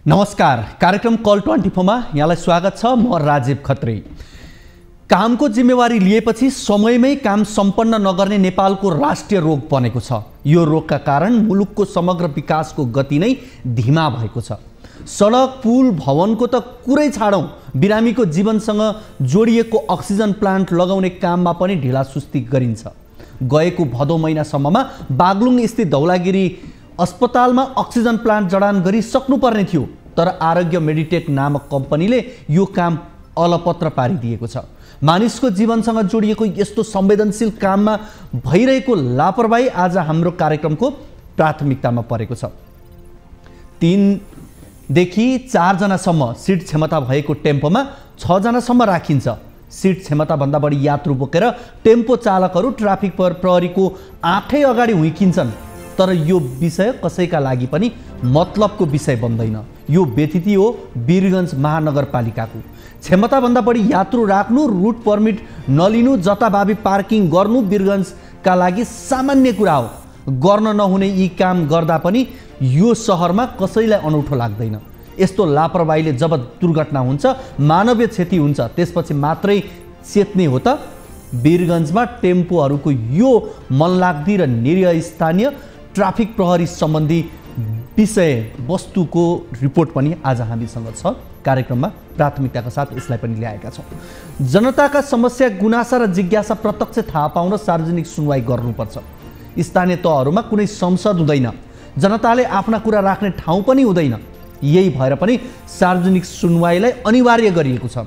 नमस्कार, कार्यक्रम कल 24 मा यहाँलाई स्वागत छ। म राजीव खत्री। कामको जिम्मेवारी लिएपछि समयमै काम सम्पन्न नगर्ने नेपालको राष्ट्रिय रोग बनेको छ। यो रोगका कारण मुलुकको समग्र विकासको गति नै धीमा भएको छ। सडक, पुल, भवनको त कुरै छाडौं, बिरामीको जीवनसँग जोडिएको अक्सिजन प्लान्ट लगाउने काममा पनि ढिलासुस्ती गरिन्छ। गएको भदौ महिनासम्ममा बागलुङ स्थित धौलागिरी अस्पतालमा अक्सिजन प्लान्ट जडान गरी सक्नुपर्ने थियो, तर आरोग्य मेडिटेक नामक कम्पनीले यो काम अलपत्र पारिदिएको छ। मानिसको जीवनसँग जोडिएको यस्तो संवेदनशील काममा भइरहेको लापरवाही आज हाम्रो कार्यक्रमको प्राथमिकतामा परेको छ। 3 देखि 4 जनासम्म सिट क्षमता भएको टेम्पोमा 6 जनासम्म राखिन्छ। सिट क्षमता भन्दा बढी यात्रु बोकेर टेम्पो चालकहरू ट्राफिक प्रहरीको आँखै अगाडि हुइकिन्छन्, तर यो विषय कसैका लागि पनि मतलबको विषय बन्दैन। यो व्यतिथि हो वीरगञ्ज महानगरपालिकाको। क्षमताभन्दा बढी यात्रु राख्नु, रुट पर्मिट नलिनु, जताभावी पार्किङ गर्नु वीरगञ्जका लागि सामान्य कुरा हो। गर्न नहुने यी काम गर्दा पनि यो सहरमा कसैलाई अनौठो लाग्दैन। यस्तो लापरवाहीले जब दुर्घटना हुन्छ, मानवीय क्षति हुन्छ, त्यसपछि मात्रै चेत्ने हो त। वीरगञ्जमा टेम्पोहरूको यो मनलाग्दी र निरीह स्थानीय ट्राफिक प्रहरी सम्बन्धी विषय वस्तुको रिपोर्ट पनि आज हामीसँग छ। कार्यक्रममा प्राथमिकताका साथ यसलाई पनि ल्याएका छौँ। जनताका समस्या, गुनासा र जिज्ञासा प्रत्यक्ष थाहा पाउन सार्वजनिक सुनवाई गर्नुपर्छ। स्थानीय तहहरूमा कुनै संसद हुँदैन, जनताले आफ्ना कुरा राख्ने ठाउँ पनि हुँदैन। यही भएर पनि सार्वजनिक सुनवाईलाई अनिवार्य गरिएको छ।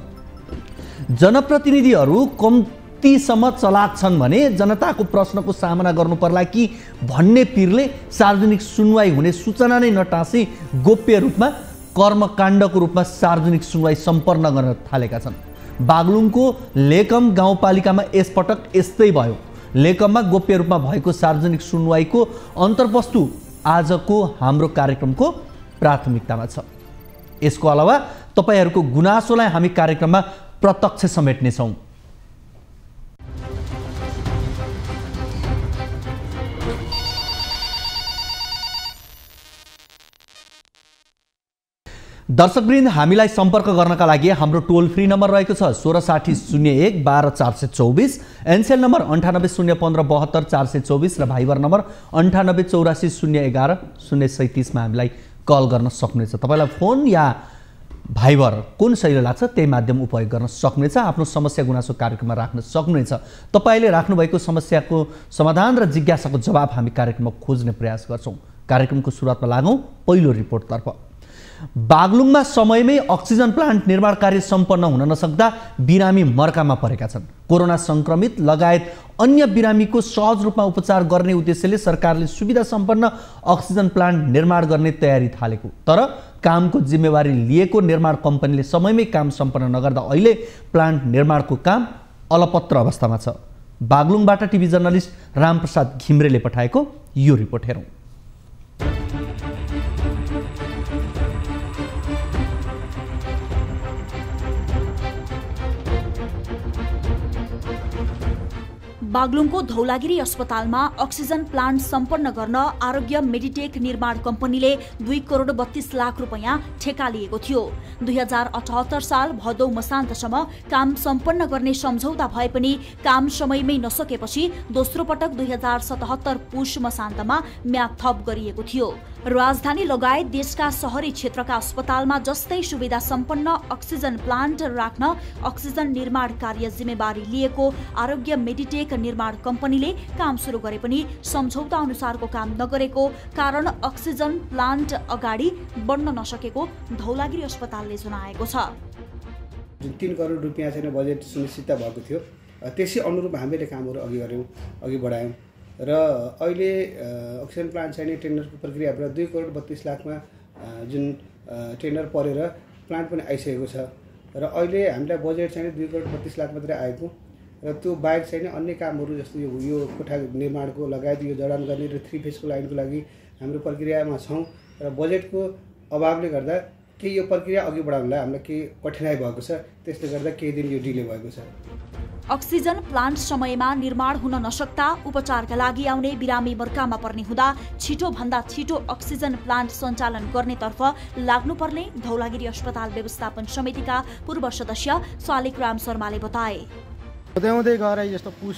जनप्रतिनिधिहरू कम्तीसम्म चलाक छन् भने जनताको प्रश्नको सामना गर्नु पर्ला कि भन्ने पिरले सार्वजनिक सुनवाई हुने सूचना नै नटाँसी गोप्य रूपमा, कर्मकाण्डको रूपमा सार्वजनिक सुनवाई सम्पन्न गर्न थालेका छन्। बागलुङको लेकम गाउँपालिकामा यसपटक यस्तै भयो। लेकममा गोप्य रूपमा भएको सार्वजनिक सुनवाईको अन्तर्वस्तु आजको हाम्रो कार्यक्रमको प्राथमिकतामा छ। यसको अलावा तपाईहरूको गुनासोलाई हामी कार्यक्रममा प्रत्यक्ष समेट्नेछौँ। दर्शकवृन्द, हामीलाई सम्पर्क गर्नका लागि हाम्रो टोल फ्री नम्बर रहेको छ 1660 01 12 424, एनसेल नम्बर 980157 424 र भाइबर नम्बर 9884 011 037 मा हामीलाई कल गर्न सक्नुहुनेछ। तपाईलाई फोन या भाइबर कुन सजिलो लाग्छ त्यही माध्यम उपयोग गर्न सक्नुहुनेछ। आफ्नो समस्या गुनासो कार्यक्रममा राख्न सक्नुहुनेछ। तपाईले राख्नुभएको समस्याको समाधान र जिज्ञासाको जवाब हामी कार्यक्रममा खोज्ने प्रयास गर्छौँ। कार्यक्रमको सुरुवातमा लागौँ पहिलो रिपोर्टतर्फ। बागलुङमा समयमै अक्सिजन प्लान्ट निर्माण कार्य सम्पन्न हुन नसक्दा बिरामी मर्कामा परेका छन्। कोरोना संक्रमित लगायत अन्य बिरामीको सहज रूपमा उपचार गर्ने उद्देश्यले सरकारले सुविधा सम्पन्न अक्सिजन प्लान्ट निर्माण गर्ने तयारी थालेको, तर कामको जिम्मेवारी लिएको निर्माण कम्पनीले समयमै काम सम्पन्न नगर्दा अहिले प्लान्ट निर्माणको काम अलपत्र अवस्थामा छ। बागलुङबाट टिभी जर्नलिस्ट रामप्रसाद घिम्रेले पठाएको यो रिपोर्ट हेरौँ। बागलुङको धौलागिरी अस्पतालमा अक्सिजन प्लान्ट सम्पन्न गर्न आरोग्य मेडिटेक निर्माण कम्पनीले 2 करोड 32 लाख रुपैयाँ ठेका लिएको थियो। 2078 साल भदौ मसान्तसम्म काम सम्पन्न गर्ने सम्झौता भए पनि काम समयमै नसकेपछि दोस्रो पटक 2077 पुष मसान्तमा म्याद थप गरिएको थियो। राजधानी लगायत देशका शहरी क्षेत्रका अस्पतालमा जस्तै सुविधा सम्पन्न अक्सिजन प्लान्ट राख्न अक्सिजन निर्माण कार्य जिम्मेवारी लिएको आरोग्य मेडिटेक निर्माण कम्पनीले काम सुरु गरे पनि सम्झौता अनुसारको काम नगरेको कारण अक्सिजन प्लान्ट अगाडि बढ्न नसकेको धौलागिरी अस्पतालले जनाएको छ। 3 करोड रुपियाँ चाहिँ बजेट सुनिश्चित भएको थियो। त्यसै अनुरूप हामीले कामहरू अघि बढायौँ र अहिले अक्सिजन प्लान्ट चाहिँ टेन्डरको प्रक्रियाबाट 2 करोड 32 लाखमा जुन टेन्डर परेर प्लान्ट पनि आइसकेको छ र अहिले हामीलाई बजेट चाहिँ 2 करोड 32 लाख मात्रै आएको र त्यो बाहेक चाहिँ अन्य कामहरू जस्तो यो कोठा निर्माणको लगायत यो जडान गर्ने र 3 फेजको लाइनको लागि हाम्रो प्रक्रियामा छौँ र बजेटको अभावले गर्दा केही यो प्रक्रिया अघि बढाउनलाई हामीलाई केही कठिनाइ भएको छ। त्यसले गर्दा केही दिन यो डिले भएको छ। अक्सिजन प्लान्ट समयमा निर्माण हुन नसक्दा उपचारका लागि आउने बिरामी मर्कामा पर्ने हुँदा छिटोभन्दा छिटो अक्सिजन प्लान्ट सञ्चालन गर्नेतर्फ लाग्नुपर्ने धौलागिरी अस्पताल व्यवस्थापन समितिका पूर्व सदस्य शालिग्राम शर्माले बताए। हुँदै गएर यस्तो पुस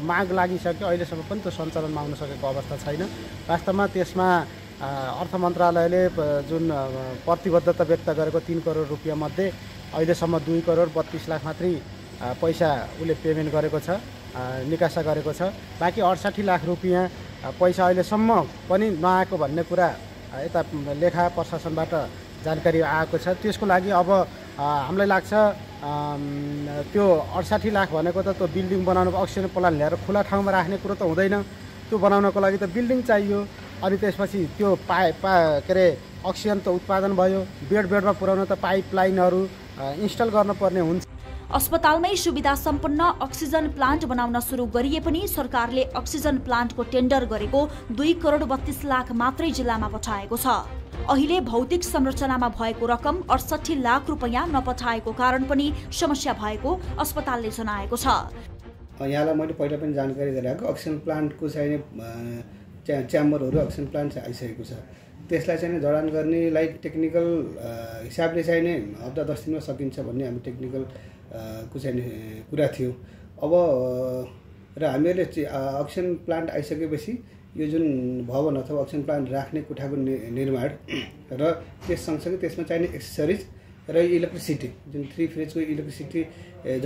माग लागिसक्यो, अहिलेसम्म पनि त्यो सञ्चालनमा आउन सकेको अवस्था छैन। वास्तवमा त्यसमा अर्थ मन्त्रालयले जुन प्रतिबद्धता व्यक्त गरेको 3 करोड रुपियाँ मध्ये अहिलेसम्म 2 करोड 32 लाख मात्रै पैसा उसले पेमेन्ट गरेको छ, निकासा गरेको छ। बाँकी 68 लाख रुपियाँ पैसा अहिलेसम्म पनि नआएको भन्ने कुरा यता लेखा प्रशासनबाट जानकारी आएको छ। त्यसको लागि अब हामीलाई लाग्छ त्यो 68 लाख भनेको त त्यो बिल्डिङ बनाउनुको अक्सिजन प्लान्ट ल्याएर खुला ठाउँमा राख्ने कुरो त हुँदैन। त्यो बनाउनको लागि त बिल्डिङ चाहियो। अनि त्यसपछि त्यो के अरे अक्सिजन त उत्पादन भयो, बेडमा पुर्याउन त पाइपलाइनहरू इन्स्टल गर्नुपर्ने हुन्छ। अस्पतालमै सुविधा सम्पन्न अक्सिजन प्लान्ट बनाउन सुरु गरिए पनि सरकारले अक्सिजन प्लान्टको टेन्डर गरेको 2 करोड 32 लाख मात्रै जिल्लामा पठाएको छ। अहिले भौतिक संरचनामा भएको रकम 68 लाख रुपियाँ नपठाएको कारण पनि समस्या भएको अस्पतालले जनाएको छ। यहाँलाई मैले पहिला पनि जानकारी गराएको अक्सिजन प्लान्टको चाहिने च्याम्बरहरू अक्सिजन प्लान्ट आइसकेको छ। त्यसलाई चाहिँ जडान गर्नेलाई टेक्निकल हिसाबले चाहिँ नै हप्ता 10 दिनमा सकिन्छ भन्ने हामी टेक्निकल को चाहिँ कुरा थियो। अब र हामीहरूले अक्सिजन प्लान्ट आइसकेपछि यो जुन भवन अथवा अक्सिजन प्लान्ट राख्ने कोठाको निर्माण र त्यस सँगसँगै त्यसमा चाहिने एक्सेसरिज र इलेक्ट्रिसिटी जुन 3 फेजको इलेक्ट्रिसिटी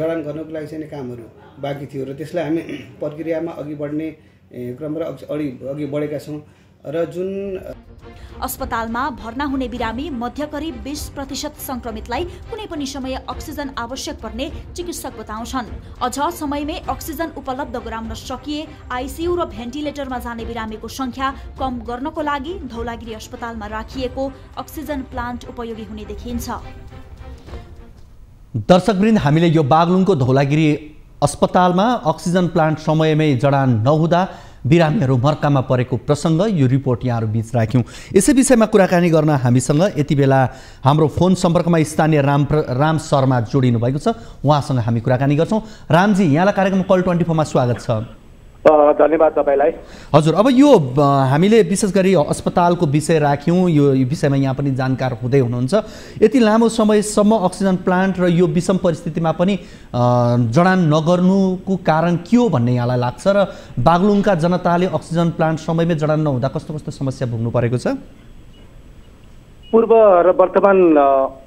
जडान गर्नको लागि चाहिने कामहरू बाँकी थियो र त्यसलाई हामी प्रक्रियामा अघि बढ्ने क्रममा अघि बढेका छौँ। र जुन अस्पतालमा भर्ना हुने बिरामी मध्ये करिब 20% संक्रमितलाई कुनै पनि समय अक्सिजन आवश्यक पर्ने चिकित्सक बताउँछन्। अझ समयमै अक्सिजन उपलब्ध गराउन सकिए आइसियु र भेन्टिलेटरमा जाने बिरामीको संख्या कम गर्नको लागि धौलागिरी अस्पतालमा राखिएको अक्सिजन प्लान्ट उपयोगी हुने देखिन्छ। दर्शकवृन्द, हामीले यो बागलुङको धौलागिरी अस्पतालमा अक्सिजन प्लान्ट समयमै जडान नहुँदा बिरामीहरू मर्कामा परेको प्रसङ्ग यो रिपोर्ट यहाँहरू बीच राख्यौँ। यसै विषयमा कुराकानी गर्न हामीसँग यति बेला हाम्रो फोन सम्पर्कमा स्थानीय राम शर्मा जोडिनु भएको छ। उहाँसँग हामी कुराकानी गर्छौँ। रामजी, यहाँलाई कार्यक्रम कल 24 मा स्वागत छ। धन्यवाद तपाईलाई। हजुर, अब यो हामीले विशेष गरी अस्पतालको विषय राख्यौँ, यो विषयमा यहाँ पनि जानकार हुँदै हुनुहुन्छ। यति लामो समयसम्म अक्सिजन प्लान्ट र यो विषम परिस्थितिमा पनि जडान नगर्नुको कारण के हो भन्ने यहाँलाई लाग्छ र बागलुङका जनताले अक्सिजन प्लान्ट समयमै जडान नहुँदा कस्तो कस्तो समस्या भोग्नु परेको छ? पूर्व र वर्तमान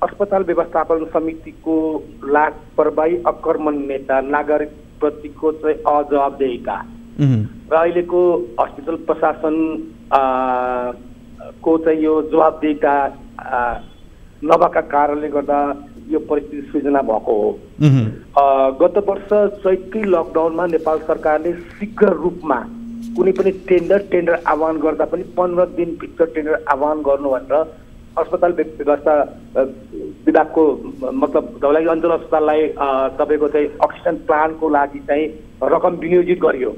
अस्पताल व्यवस्थापन समितिको लापरवाही, अकर्मण्यता, नागरिक प्रतिको चाहिँ अजवाबदेहिता र अहिलेको हस्पिटल प्रशासन को चाहिँ यो जवाबदेहिता नभएका कारणले गर्दा यो परिस्थिति सृजना भएको हो। गत वर्ष चैत्री लकडाउनमा नेपाल सरकारले शीघ्र रूपमा कुनै पनि टेन्डर आह्वान गर्दा पनि 15 दिनभित्र टेन्डर आह्वान गर्नु भनेर अस्पताल व्यवस्था विभागको मतलब धौलागिरी अञ्चल अस्पताललाई तपाईँको चाहिँ अक्सिजन प्लान्टको लागि चाहिँ रकम विनियोजित गरियो।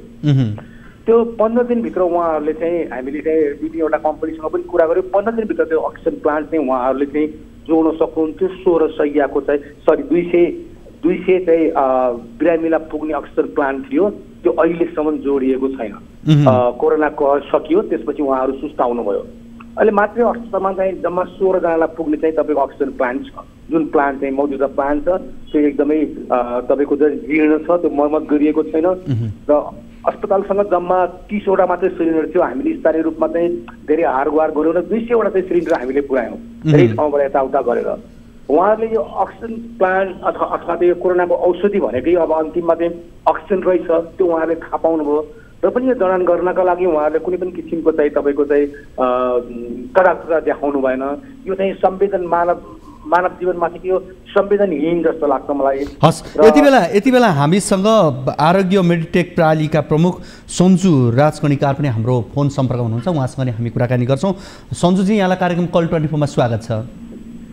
त्यो 15 दिनभित्र उहाँहरूले चाहिँ हामीले चाहिँ 2-3वटा कम्पनीसँग पनि कुरा गर्यो। 15 दिनभित्र त्यो अक्सिजन प्लान्ट चाहिँ उहाँहरूले चाहिँ जोड्न सक्नुहुन्थ्यो। 16 शैय्याको चाहिँ 200 चाहिँ बिरामीलाई पुग्ने अक्सिजन प्लान्ट थियो। त्यो अहिलेसम्म जोडिएको छैन। कोरोना कहर सकियो, त्यसपछि उहाँहरू सुस्ता आउनुभयो। अहिले मात्रै अस्पतालमा चाहिँ जम्मा 16 जनालाई पुग्ने चाहिँ तपाईँको अक्सिजन प्लान्ट छ। जुन प्लान्ट चाहिँ मौजूदा प्लान्ट छ त्यो एकदमै तपाईँको चाहिँ जीर्ण छ, त्यो मर्मत गरिएको छैन र अस्पतालसँग जम्मा 30वटा मात्रै सिलिन्डर थियो। हामीले स्थानीय रूपमा चाहिँ धेरै हारगुहार गऱ्यौँ र 200वटा चाहिँ सिलिन्डर हामीले पुऱ्यायौँ धेरै ठाउँबाट यताउता गरेर। उहाँहरूले यो अक्सिजन प्लान्ट अथवा त्यो कोरोनाको औषधि भनेकै अब अन्तिममा चाहिँ अक्सिजन रहेछ त्यो उहाँहरूले थाहा पाउनुभयो र पनि यो जडान गर्नका लागि उहाँहरूले कुनै पनि किसिमको चाहिँ तपाईँको चाहिँ कडाकता देखाउनु भएन। यो चाहिँ मानव जीवनमाथि यो संवेदनहीन जस्तो लाग्छ मलाई। हस्, यति बेला हामीसँग आरोग्य मेडिटेक प्रणालीका प्रमुख सन्जु राजकर्णिकार पनि हाम्रो फोन सम्पर्कमा हुनुहुन्छ। उहाँसँग नै हामी कुराकानी गर्छौँ। सन्जुजी, यहाँलाई कार्यक्रम कल 24 मा स्वागत छ।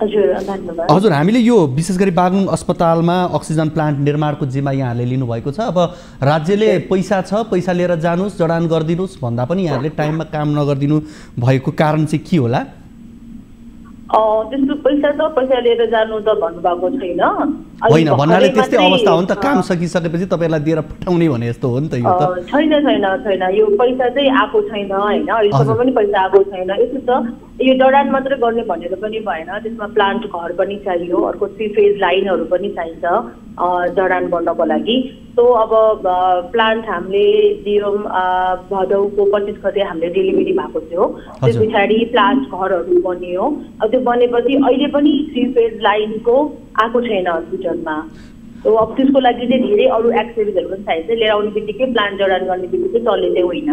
हजुर, हामीले यो विशेष गरी बागलुङ अस्पतालमा अक्सिजन प्लान्ट निर्माणको जिम्मा यहाँहरूले लिनुभएको छ। अब राज्यले पैसा छ, पैसा लिएर जानुहोस्, जडान गरिदिनुहोस् भन्दा पनि यहाँहरूले टाइममा काम नगरिदिनु भएको कारण चाहिँ के होला? त्यस्तो पैसा लिएर जानु त भन्नुभएको छैन। होइन भन्नाले त्यस्तै अवस्था हो नि त, काम सकिसकेपछि तपाईँलाई दिएर पठाउने भने जस्तो हो नि त। यो त छैन यो पैसा चाहिँ आएको छैन होइन, अहिलेसम्म पनि पैसा आएको छैन। यसो त यो जडान मात्रै गर्ने भनेर पनि भएन, त्यसमा प्लान्ट घर पनि चाहियो, अर्को 3 फेज लाइनहरू पनि चाहिन्छ जडान गर्नको लागि। तो अब प्लान्ट हामीले दियौँ भदौको 25 गते हामीले डेलिभरी भएको थियो। त्यस पछाडि प्लान्ट घरहरू बनियो। अब त्यो बनेपछि अहिले पनि 3 फेज लाइनको आएको छैन हस्पिटलमा। तो अब त्यसको लागि चाहिँ धेरै अरू एक्टिभिटिजहरू पनि चाहिन्छ। लिएर आउने बित्तिकै प्लान्ट जडान गर्ने बित्तिकै चल्ने चाहिँ होइन।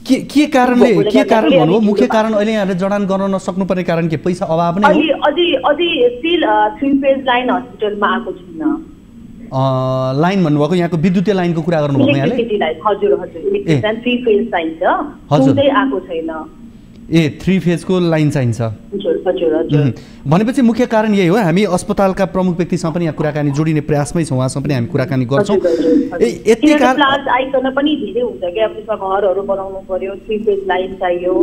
के कारण भन्नु मुख्य कारण अहिले यहाँले जडान गर्न नसक्नुपर्ने कारण के पैसा अभाव नै हो? अझै स्टिल 3 फेज लाइन हस्पिटलमा आएको छैन। लाइन भन्नुभएको यहाँको विद्युतीय लाइनको कुरा गर्नुभएको यहाँले? हजुर 3 फेज चाहिन्छ, त्यो चाहिँ आएको छैन। 3 फेजको लाइन चाहिन्छ। भनेपछि मुख्य कारण यही हो। हामी अस्पतालका प्रमुख व्यक्तिसँग पनि यहाँ कुराकानी जोडिने प्रयासमै छौँ, उहाँसँग पनि हामी कुराकानी गर्छौँ। यति प्लान्ट आइकन पनि धेरै हुन्छ कि अब त्यसमा घरहरू बनाउनु पर्यो, 3 फेज लाइन चाहियो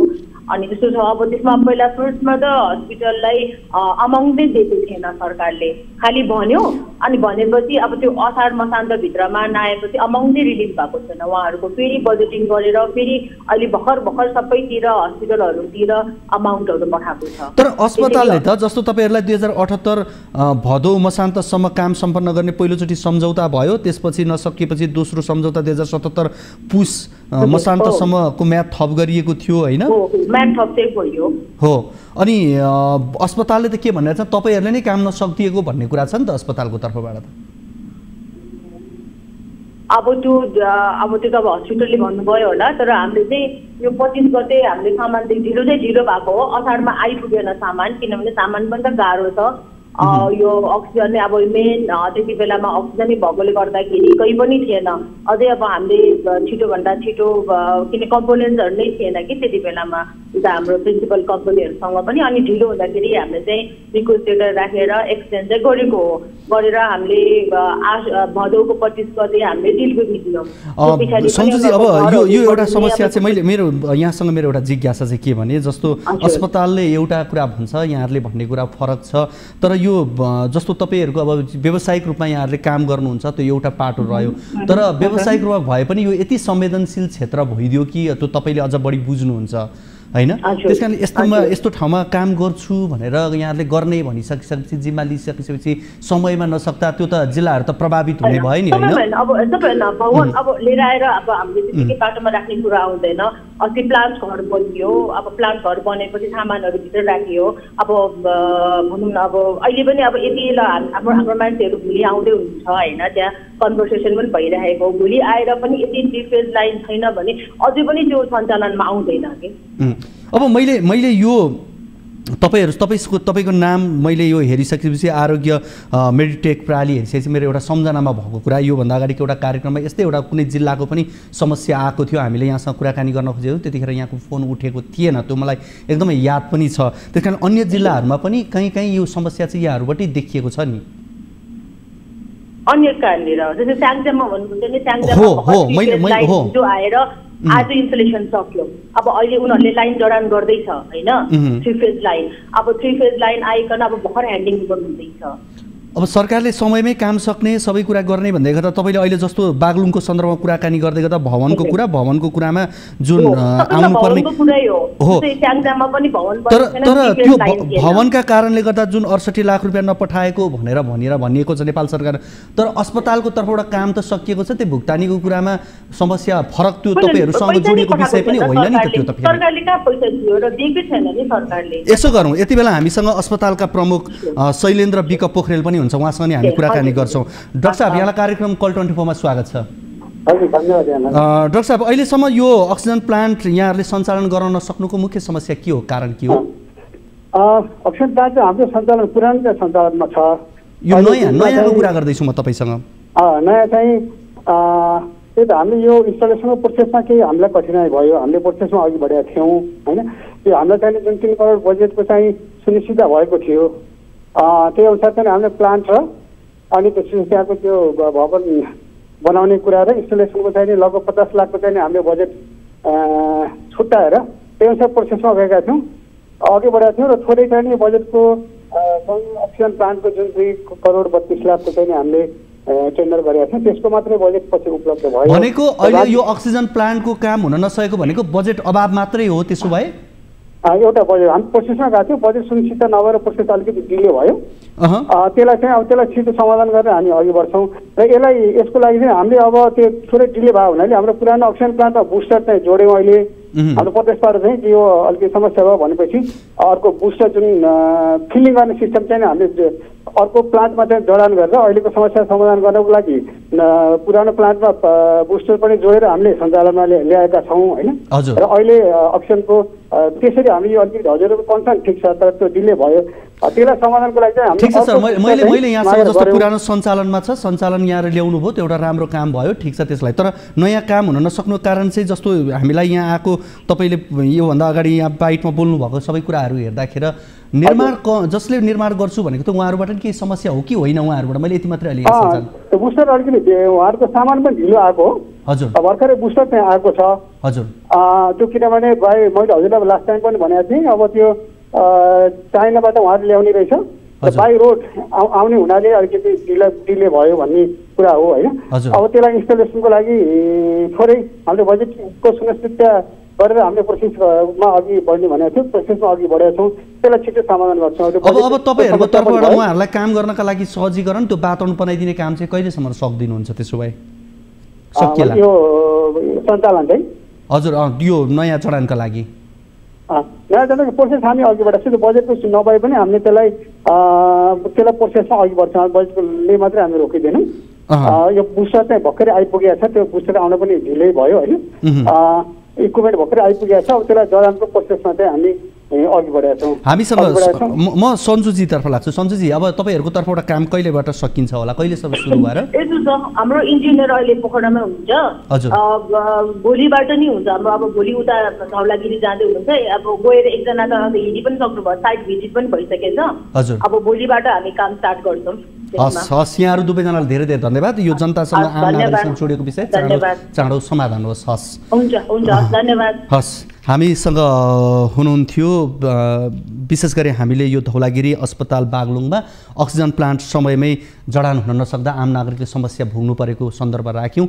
अनि त्यस्तो छ। अब त्यसमा पहिला फर्स्टमा त हस्पिटललाई अमाउन्ट नै दिएको थिएन सरकारले, खालि भन्यो अनि भनेपछि अब त्यो असार मसान्तभित्रमा नआएपछि अमाउन्टै रिलिज भएको छैन। उहाँहरूको फेरि बजेटिङ गरेर फेरि अहिले भर्खर सबैतिर हस्पिटलहरूतिर अमाउन्टहरू पठाएको छ। तर अस्पतालले त जस्तो तपाईँहरूलाई 2078 भदौ मसान्तसम्म काम सम्पन्न गर्ने पहिलोचोटि सम्झौता भयो, त्यसपछि नसकिएपछि दोस्रो सम्झौता 2077 पुस मसान्तसम्मको म्याद थप गरिएको थियो होइन? हो। अनि अस्पतालले त के भनिरहेको छ, तपाईँहरूले नै काम नसकिएको भन्ने कुरा छ नि त अस्पतालको तर्फबाट त। अब त्यो त अब हस्पिटलले भन्नुभयो होला, तर हामीले चाहिँ यो 25 गते हामीले सामान चाहिँ ढिलो भएको हो। असारमा आइपुगेन सामान, किनभने सामान पनि त गाह्रो छ। यो अक्सिजन नै अब मेन त्यति बेलामा अक्सिजनै भएकोले गर्दाखेरि कहीँ पनि थिएन। अझै अब हामीले छिटोभन्दा छिटो किन कम्पोनेन्ट्सहरू नै थिएन कि त्यति बेलामा उता हाम्रो प्रिन्सिपल कम्पनीहरूसँग पनि। अनि ढिलो हुँदाखेरि हामीले चाहिँ रिक्वेस्ट लेटर राखेर एक्सचेन्ज चाहिँ गरेको हो। गरेर हामीले भदौको 25 गते हामीले डेलिभरी दियौँ। सञ्जुजी अब यो एउटा समस्या चाहिँ मेरो यहाँसँग मेरो एउटा जिज्ञासा चाहिँ के भने, जस्तो अस्पतालले एउटा कुरा भन्छ, यहाँहरूले भन्ने कुरा फरक छ। तर यो जस्तो तपाईँहरूको अब व्यावसायिक रूपमा यहाँहरूले काम गर्नुहुन्छ त्यो एउटा पाटो रह्यो, तर व्यावसायिक रूपमा भए पनि यो यति संवेदनशील क्षेत्र भइदियो कि त्यो तपाईँले अझ बढी बुझ्नुहुन्छ होइन? त्यस कारण यस्तो ठाउँमा काम गर्छु भनेर यहाँहरूले गर्ने भनिसकेपछि, जिम्मा लिइसकेपछि समयमा नसक्दा त्यो त जिल्लाहरू त प्रभावित हुने भयो नि होइन? अब भवन अब लिएर आएर अब हामीले त्यतिकै बाटोमा राख्ने कुरा आउँदैन। अस्ति प्लान्ट घर बनियो, अब प्लान्ट घर बनेपछि सामानहरू भित्र राखियो। अब भनौँ न अब अहिले पनि अब यति हाम्रो मान्छेहरू भोलि आउँदै हुन्छ होइन, त्यहाँ कन्भर्सेसन पनि भइरहेको। भोलि आएर पनि यति 3 फेज लाइन छैन भने अझै पनि त्यो सञ्चालनमा आउँदैन कि। अब मैले यो तपाईँको नाम मैले यो हेरिसकेपछि आरोग्य मेडिटेक प्रणाली हेरिसकेपछि मेरो एउटा सम्झनामा भएको कुरा, योभन्दा अगाडिको एउटा कार्यक्रममा यस्तै एउटा कुनै जिल्लाको पनि समस्या आएको थियो। हामीले यहाँसँग कुराकानी गर्न खोजेको, त्यतिखेर यहाँको फोन उठेको थिएन, त्यो मलाई एकदमै याद पनि छ। त्यस कारण अन्य जिल्लाहरूमा पनि कहीँ यो समस्या चाहिँ यहाँहरूबाटै देखिएको छ नि? अन्य कहाँनिर जस्तै स्याङ्जामा भन्नुहुन्छ नि, स्याङ्जामा जो आएर आज इन्स्टलेसन सक्यो। अब अहिले उनीहरूले लाइन जडान गर्दैछ होइन, 3 फेज लाइन। अब 3 फेज लाइन आइकन अब भर्खर ह्यान्डिङ गर्नुहुँदैछ। अब सरकारले समयमै काम सक्ने सबै कुरा गर्ने भन्दै गर्दा तपाईँले अहिले जस्तो बागलुङको सन्दर्भमा कुराकानी गर्दै गर्दा भवनको कुरामा जुन आउनुपर्ने हो, तर त्यो भवनका कारणले गर्दा जुन 68 लाख रुपियाँ नपठाएको भनिएको छ नेपाल सरकार, तर अस्पतालको तर्फबाट काम त सकिएको छ। त्यो भुक्तानीको कुरामा समस्या फरक त्यो तपाईँहरूसँग जोडिएको विषय पनि होइन नि त? त्यो त सरकारले कहाँ पैसा दियो र दिएकै छैन नि सरकारले। यसो गरौँ, यति बेला हामीसँग अस्पतालका प्रमुख शैलेन्द्र विक पोखरेल पनि हुन्छ, उहाँसँग नि हामी कुराकानी गर्छौँ। डाक्टर साहब, यहाँलाई कार्यक्रम कल 24 मा स्वागत छ। डाक्टर साहब, अहिलेसम्म यो अक्सिजन प्लान्ट यहाँहरूले सञ्चालन गर्न नसक्नुको मुख्य समस्या के हो, कारण के हो? अक्सिजन प्लान्ट चाहिँ हाम्रो सञ्चालन पुरानो सञ्चालनमा छ। यो नयाँको कुरा गर्दैछु म तपाईँसँग। नयाँ चाहिँ त्यही त हामीले यो इन्स्टलेसनको प्रोसेसमा केही हामीलाई कठिनाइ भयो। हामीले प्रोसेसमा अघि बढेका थियौँ होइन। त्यो हामीलाई चाहिँ जुन 3 करोड बजेटको चाहिँ सुनिश्चित भएको थियो, त्यही अनुसार चाहिँ हामीले प्लान्ट र अनि त्यसपछि त्यहाँको त्यो भवन बनाउने कुरा र इन्स्टलेसनको चाहिँ लगभग 50 लाखको चाहिँ हामीले बजेट छुट्याएर त्यही अनुसार प्रोसेसमा गएका थियौँ, अघि बढेका थियौँ। र थोरै चाहिँ बजेटको अक्सिजन प्लान्टको जुन 2,32,00,000 चाहिँ हामीले टेन्डर गरेका थियौँ त्यसको मात्रै बजेट पछि उपलब्ध भयो भनेको अहिले यो अक्सिजन प्लान्टको काम हुन नसकेको भनेको बजेट अभाव मात्रै हो। त्यसो भए एउटा बजेट हामी प्रोसेसमा गएको थियौँ, बजेट सुनिश्चित नभएर प्रोसेस अलिकति डिले भयो। त्यसलाई छिटो समाधान गरेर हामी अघि बढ्छौँ र यसको लागि चाहिँ हामीले अब त्यो थोरै डिले भयो हुनाले हाम्रो पुरानो अक्सिजन प्लान्टमा बुस्टर चाहिँ जोड्यौँ। अहिले हाम्रो प्रदेशबाट चाहिँ यो अलिकति समस्या भयो भनेपछि अर्को बुस्टर जुन फिलिङ गर्ने सिस्टम चाहिँ हामीले अर्को प्लान्टमा चाहिँ जडान गरेर अहिलेको समस्या समाधान गर्नको लागि पुरानो प्लान्टमा बुस्टर पनि जोडेर हामीले सञ्चालनमा ल्याएका छौँ होइन। र अहिले अक्सिजनको त्यसरी हामी यो अलिकति हजुरहरूको कन्सर्न ठिक छ तर त्यो डिले भयो, त्यसलाई समाधानको लागि चाहिँ ठिक छ सर। मैले यहाँसम्म जस्तो पुरानो सञ्चालनमा छ, सञ्चालन यहाँ ल्याउनु भयो, त्यो एउटा राम्रो काम भयो, ठिक छ त्यसलाई। तर नयाँ काम हुन नसक्नु कारण चाहिँ जस्तो हामीलाई यहाँ आएको तपाईँले योभन्दा अगाडि यहाँ बाइटमा बोल्नु भएको सबै कुराहरू हेर्दाखेरि जसले निर्माण गर्छु भनेको त उहाँहरूबाट केही समस्या हो कि होइन उहाँहरूबाट? मैले यति मात्रै अहिले बुस्टर अलिकति उहाँहरूको सामान पनि ढिलो आएको हो। हजुर भर्खरै बुस्टर चाहिँ आएको छ। हजुर त्यो किनभने मैले हजुरलाई लास्ट टाइम पनि भनेको थिएँ अब त्यो चाइनाबाट उहाँहरूले ल्याउने रहेछ, बाई रोड आउने हुनाले अलिकति डिले भयो भन्ने कुरा हो होइन। अब त्यसलाई इन्स्टलेसनको लागि थोरै हामीले बजेटको सुनिश्चितता गरेर हामीले प्रोसेसमा अघि बढ्ने भनेको थियो, प्रोसेसमा अघि बढेका छौँ, त्यसलाई छिटो समाधान गर्छौँ। अब तपाईँहरूको तर्फबाट उहाँहरूलाई काम गर्नका लागि सहजीकरण त्यो वातावरण बनाइदिने काम चाहिँ कहिलेसम्म सक्दिनुहुन्छ? त्यसो भए सकिएला यो सञ्चालन चाहिँ? हजुर यो नयाँ जडानका लागि नयाँ जडानको प्रोसेस हामी अघि बढाएको छौँ। बजेटको नभए पनि हामीले त्यसलाई प्रोसेसमा अघि बढ्छौँ, बजेटले मात्रै हामी रोकिँदैनौँ। यो बुस्टर चाहिँ भर्खरै आइपुगेको छ, त्यो बुस्टर आउन पनि ढिलै भयो होइन। इक्विपमेन्ट भर्खरै आइपुगेको छ, अब त्यसलाई जडानको प्रोसेसमा चाहिँ हामी अघि बढेका छौँ। हामीसँग म सन्जुजीतर्फ लाग्छु। सन्जुजी अब तपाईँहरूको तर्फबाट काम कहिलेबाट सकिन्छ होला, कहिलेसम्म सुरु भएर? यसो छ, हाम्रो इन्जिनियर अहिले पोखरामा हुन्छ, भोलिबाट नि हुन्छ। हाम्रो अब भोलि उता धौलागिरी जाँदै हुनुहुन्छ, अब गएर एकजना त हिँडी पनि सक्नुभयो, साइट भिजिट पनि भइसकेछ। अब भोलिबाट हामी काम स्टार्ट गर्छौँ। हस् यहाँहरू दुवैजनालाई धेरै धेरै धन्यवाद। यो जनतासँग आम नागरिकसँग जोडिएको विषय चाँडो समाधान होस्। हस् हुन्छ धन्यवाद। हस् हामीसँग हुनुहुन्थ्यो विशेष गरी हामीले यो धौलागिरी अस्पताल बागलुङमा अक्सिजन प्लान्ट समयमै जडान हुन नसक्दा आम नागरिकले समस्या भोग्नु परेको सन्दर्भ राख्यौँ।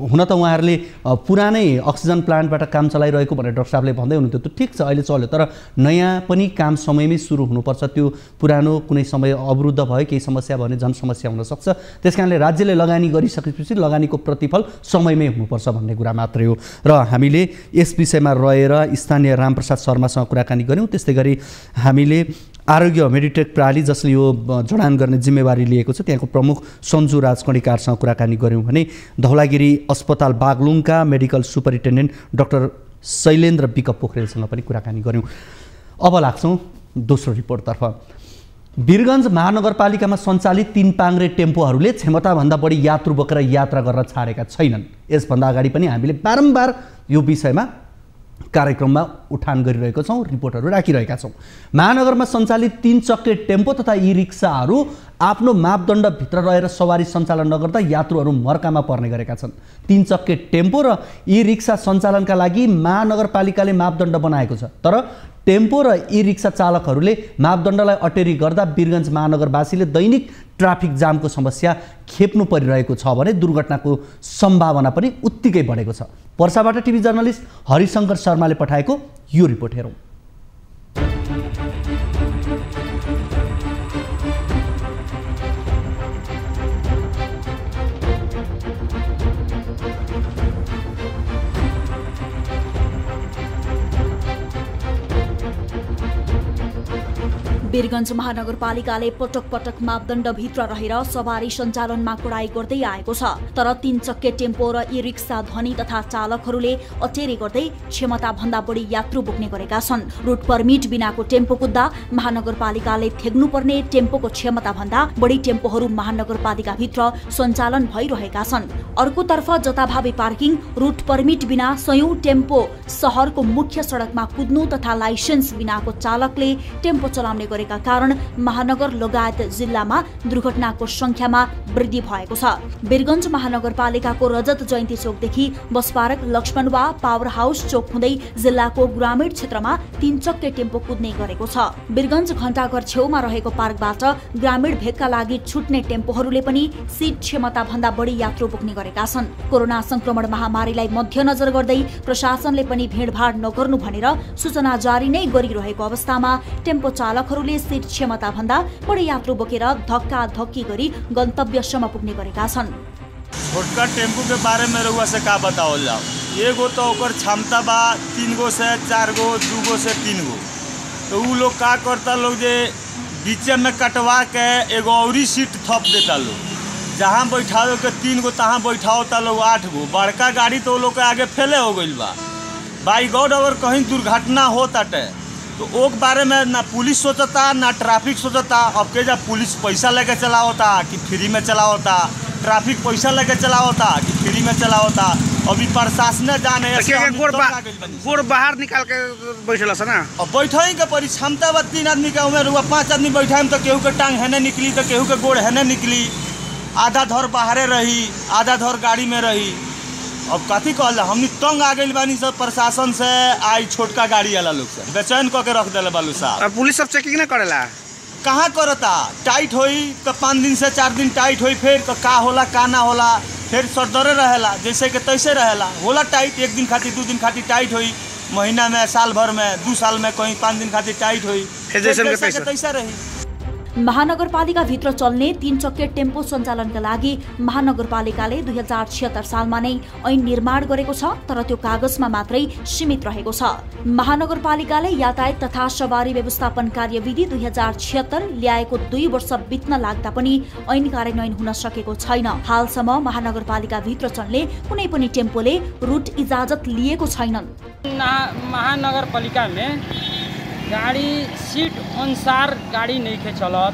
हुन त उहाँहरूले पुरानै अक्सिजन प्लान्टबाट काम चलाइरहेको भनेर डाक्टर साहबले भन्दै हुनुहुन्थ्यो, त्यो ठिक छ अहिले चल्यो, तर नयाँ पनि काम समयमै सुरु हुनुपर्छ। त्यो पुरानो कुनै समय अवरुद्ध भयो, केही समस्या भयो भने झन् समस्या हुनसक्छ। त्यस कारणले राज्यले लगानी गरिसकेपछि लगानीको प्रतिफल समयमै हुनुपर्छ भन्ने कुरा मात्रै हो। र हामीले यस विषयमा रहेर स्थानीय रामप्रसाद शर्मासँग कुराकानी गऱ्यौँ। त्यस्तै गरी हामीले आरोग्य मेडिटेक प्रणाली जसले यो जडान गर्ने जिम्मेवारी लिएको छ त्यहाँको प्रमुख सन्जु राज कणिकारसँग कुराकानी गऱ्यौँ भने धौलागिरी अस्पताल बागलुङका medical superintendent doctor Shailendra Bika पोखरेलसँग पनि कुराकानी गऱ्यौँ। अब लाग्छौँ दोस्रो रिपोर्टतर्फ। वीरगञ्ज महानगरपालिकामा सञ्चालित 3 पाङ्ग्रे टेम्पोहरूले क्षमताभन्दा बढी यात्रु बोकेर यात्रा गर्न छाडेका छैनन्। यसभन्दा अगाडि पनि हामीले बारम्बार यो विषयमा कार्यक्रममा उठान गरिरहेका छौँ, रिपोर्टहरू राखिरहेका छौँ। महानगरमा सञ्चालित 3 चक्के टेम्पो तथा ई रिक्साहरू आफ्नो मापदण्डभित्र रहेर सवारी सञ्चालन नगर्दा यात्रुहरू मर्कामा पर्ने गरेका छन्। 3 चक्के टेम्पो र ई रिक्सा सञ्चालनका लागि महानगरपालिकाले मापदण्ड बनाएको छ, तर टेम्पो र ई रिक्सा चालकहरूले मापदण्डलाई अटेरी गर्दा वीरगञ्ज महानगरवासीले दैनिक ट्राफिक जामको समस्या खेप्नु परिरहेको छ भने दुर्घटनाको सम्भावना पनि उत्तिकै बढेको छ। पर्साबाट टिभी जर्नलिस्ट हरिशङ्कर शर्माले पठाएको यो रिपोर्ट हेरौँ। वीरगञ्ज महानगरपालिकाले पटक पटक मापदण्डभित्र रहेर सवारी सञ्चालनमा कडाई गर्दै आएको छ, तर 3 चक्के टेम्पो र ई रिक्सा धनी तथा चालकहरूले अटेरी गर्दै क्षमताभन्दा बढी यात्रु बोक्ने गरेका छन्। रुट पर्मिट बिनाको टेम्पो कुद्दा महानगरपालिकाले थेग्नुपर्ने टेम्पोको क्षमताभन्दा बढी टेम्पोहरू महानगरपालिकाभित्र सञ्चालन भइरहेका छन्। अर्कोतर्फ जताभावी पार्किङ, रुट पर्मिट बिना 100औं टेम्पो सहरको मुख्य सडकमा कुद्नु तथा लाइसेन्स बिनाको चालकले टेम्पो चलाउने गरेका कारण महानगर लगायत जिल्लामा दुर्घटनाको संख्यामा वृद्धि भएको छ। वीरगञ्ज महानगरपालिकाको रजत जयन्ती चोकदेखि बस पार्क लक्ष्मणवा पावर हाउस चोक हुँदै जिल्लाको ग्रामीण क्षेत्रमा 3 चक्के टेम्पो कुद्ने गरेको छ। वीरगञ्ज घण्टाघर छेउमा रहेको पार्कबाट ग्रामीण भेगका लागि छुट्ने टेम्पोहरूले पनि सीट क्षमता भन्दा बढी यात्रु बोक्ने गरेका छन्। कोरोना संक्रमण महामारीलाई मध्यनजर गर्दै प्रशासनले पनि भिडभाड नगर्नु भनेर सूचना जारी नै गरिरहेको अवस्थामा टेम्पो चालकहरूले सीट क्षमता भन्दा बढी यात्रु बोकेर धक्का धक्की गरी गन्तव्यसम्म पुग्ने गरेका छन्। छोटका टेम्पो के बारे में रउआ से का बतावल जाओ। एगो तो ओकर क्षमता बा 3 गो से 4 गो, 2 गो से 3 गो। तो उ लोग का करता लोग जे बीचे में कटवा के एगो औरी सीट थप देता लोग। जहाँ बैठावे के 3 गो तहाँ बैठावता लोग 8 गो। बड़का गाड़ी तो लोग के आगे फैले हो गइल बा। बाई गॉड अगर कहीं दुर्घटना हो ताटे तो ओक बारे में ना पुलिस सोचता ना ट्रैफिक सोचता। अब के जब पुलिस पैसा लेके चलावता कि फ्री में चलावता, ट्रैफिक पैसा लेके चलावता कि फ्री में चलावता, अभी प्रशासन जाने गोड़ बाहर निकाल के बैठला से ना। अब बैठाई के परी क्षमता बा 3 आदमी के उम्र हुआ 5 आदमी बैठाई तो केहू के टांग हेने निकली तो केहू के गोड़ हेने निकली, आधा धर बाहरे रही आधा धर गाड़ी में रही। अब कथी कहल हमनी तंग आ गइल बानी सब प्रशासन से, आई छोटका गाड़ी वाला लोग से बेचैन क के रख देले बालू साहब। पुलिस सब चेकिंग ना करेला, कहाँ करता? टाइट होई तो 5 दिन से 4 दिन टाइट होई, फिर का होला का ना होला, फिर सरदरे रहेला जैसे कि तैसे रहेला। होला टाइट 1 दिन खातिर 2 दिन खातिर टाइट होई, महीना में साल भर में 2 साल में कहीं 5 दिन खातिर टाइट होई, तैसा रही। महानगरपालिका भित्र चल्ने 3 चक्के टेम्पो सञ्चालनका लागि महानगरपालिकाले 2076 सालमा नै ऐन निर्माण गरेको छ, तर त्यो कागजमा मात्रै सीमित रहेको छ। महानगरपालिकाले यातायात तथा सवारी व्यवस्थापन कार्यविधि 2076 ल्याएको 2 वर्ष बित्न लाग्दा पनि ऐन कार्यान्वयन हुन सकेको छैन। हालसम्म महानगरपालिका भित्र चल्ने कुनै पनि टेम्पोले रुट इजाजत लिएको छैनन्। महानगरपालिका में गाड़ी सीट अनुसार गाड़ी नहीं के चलत,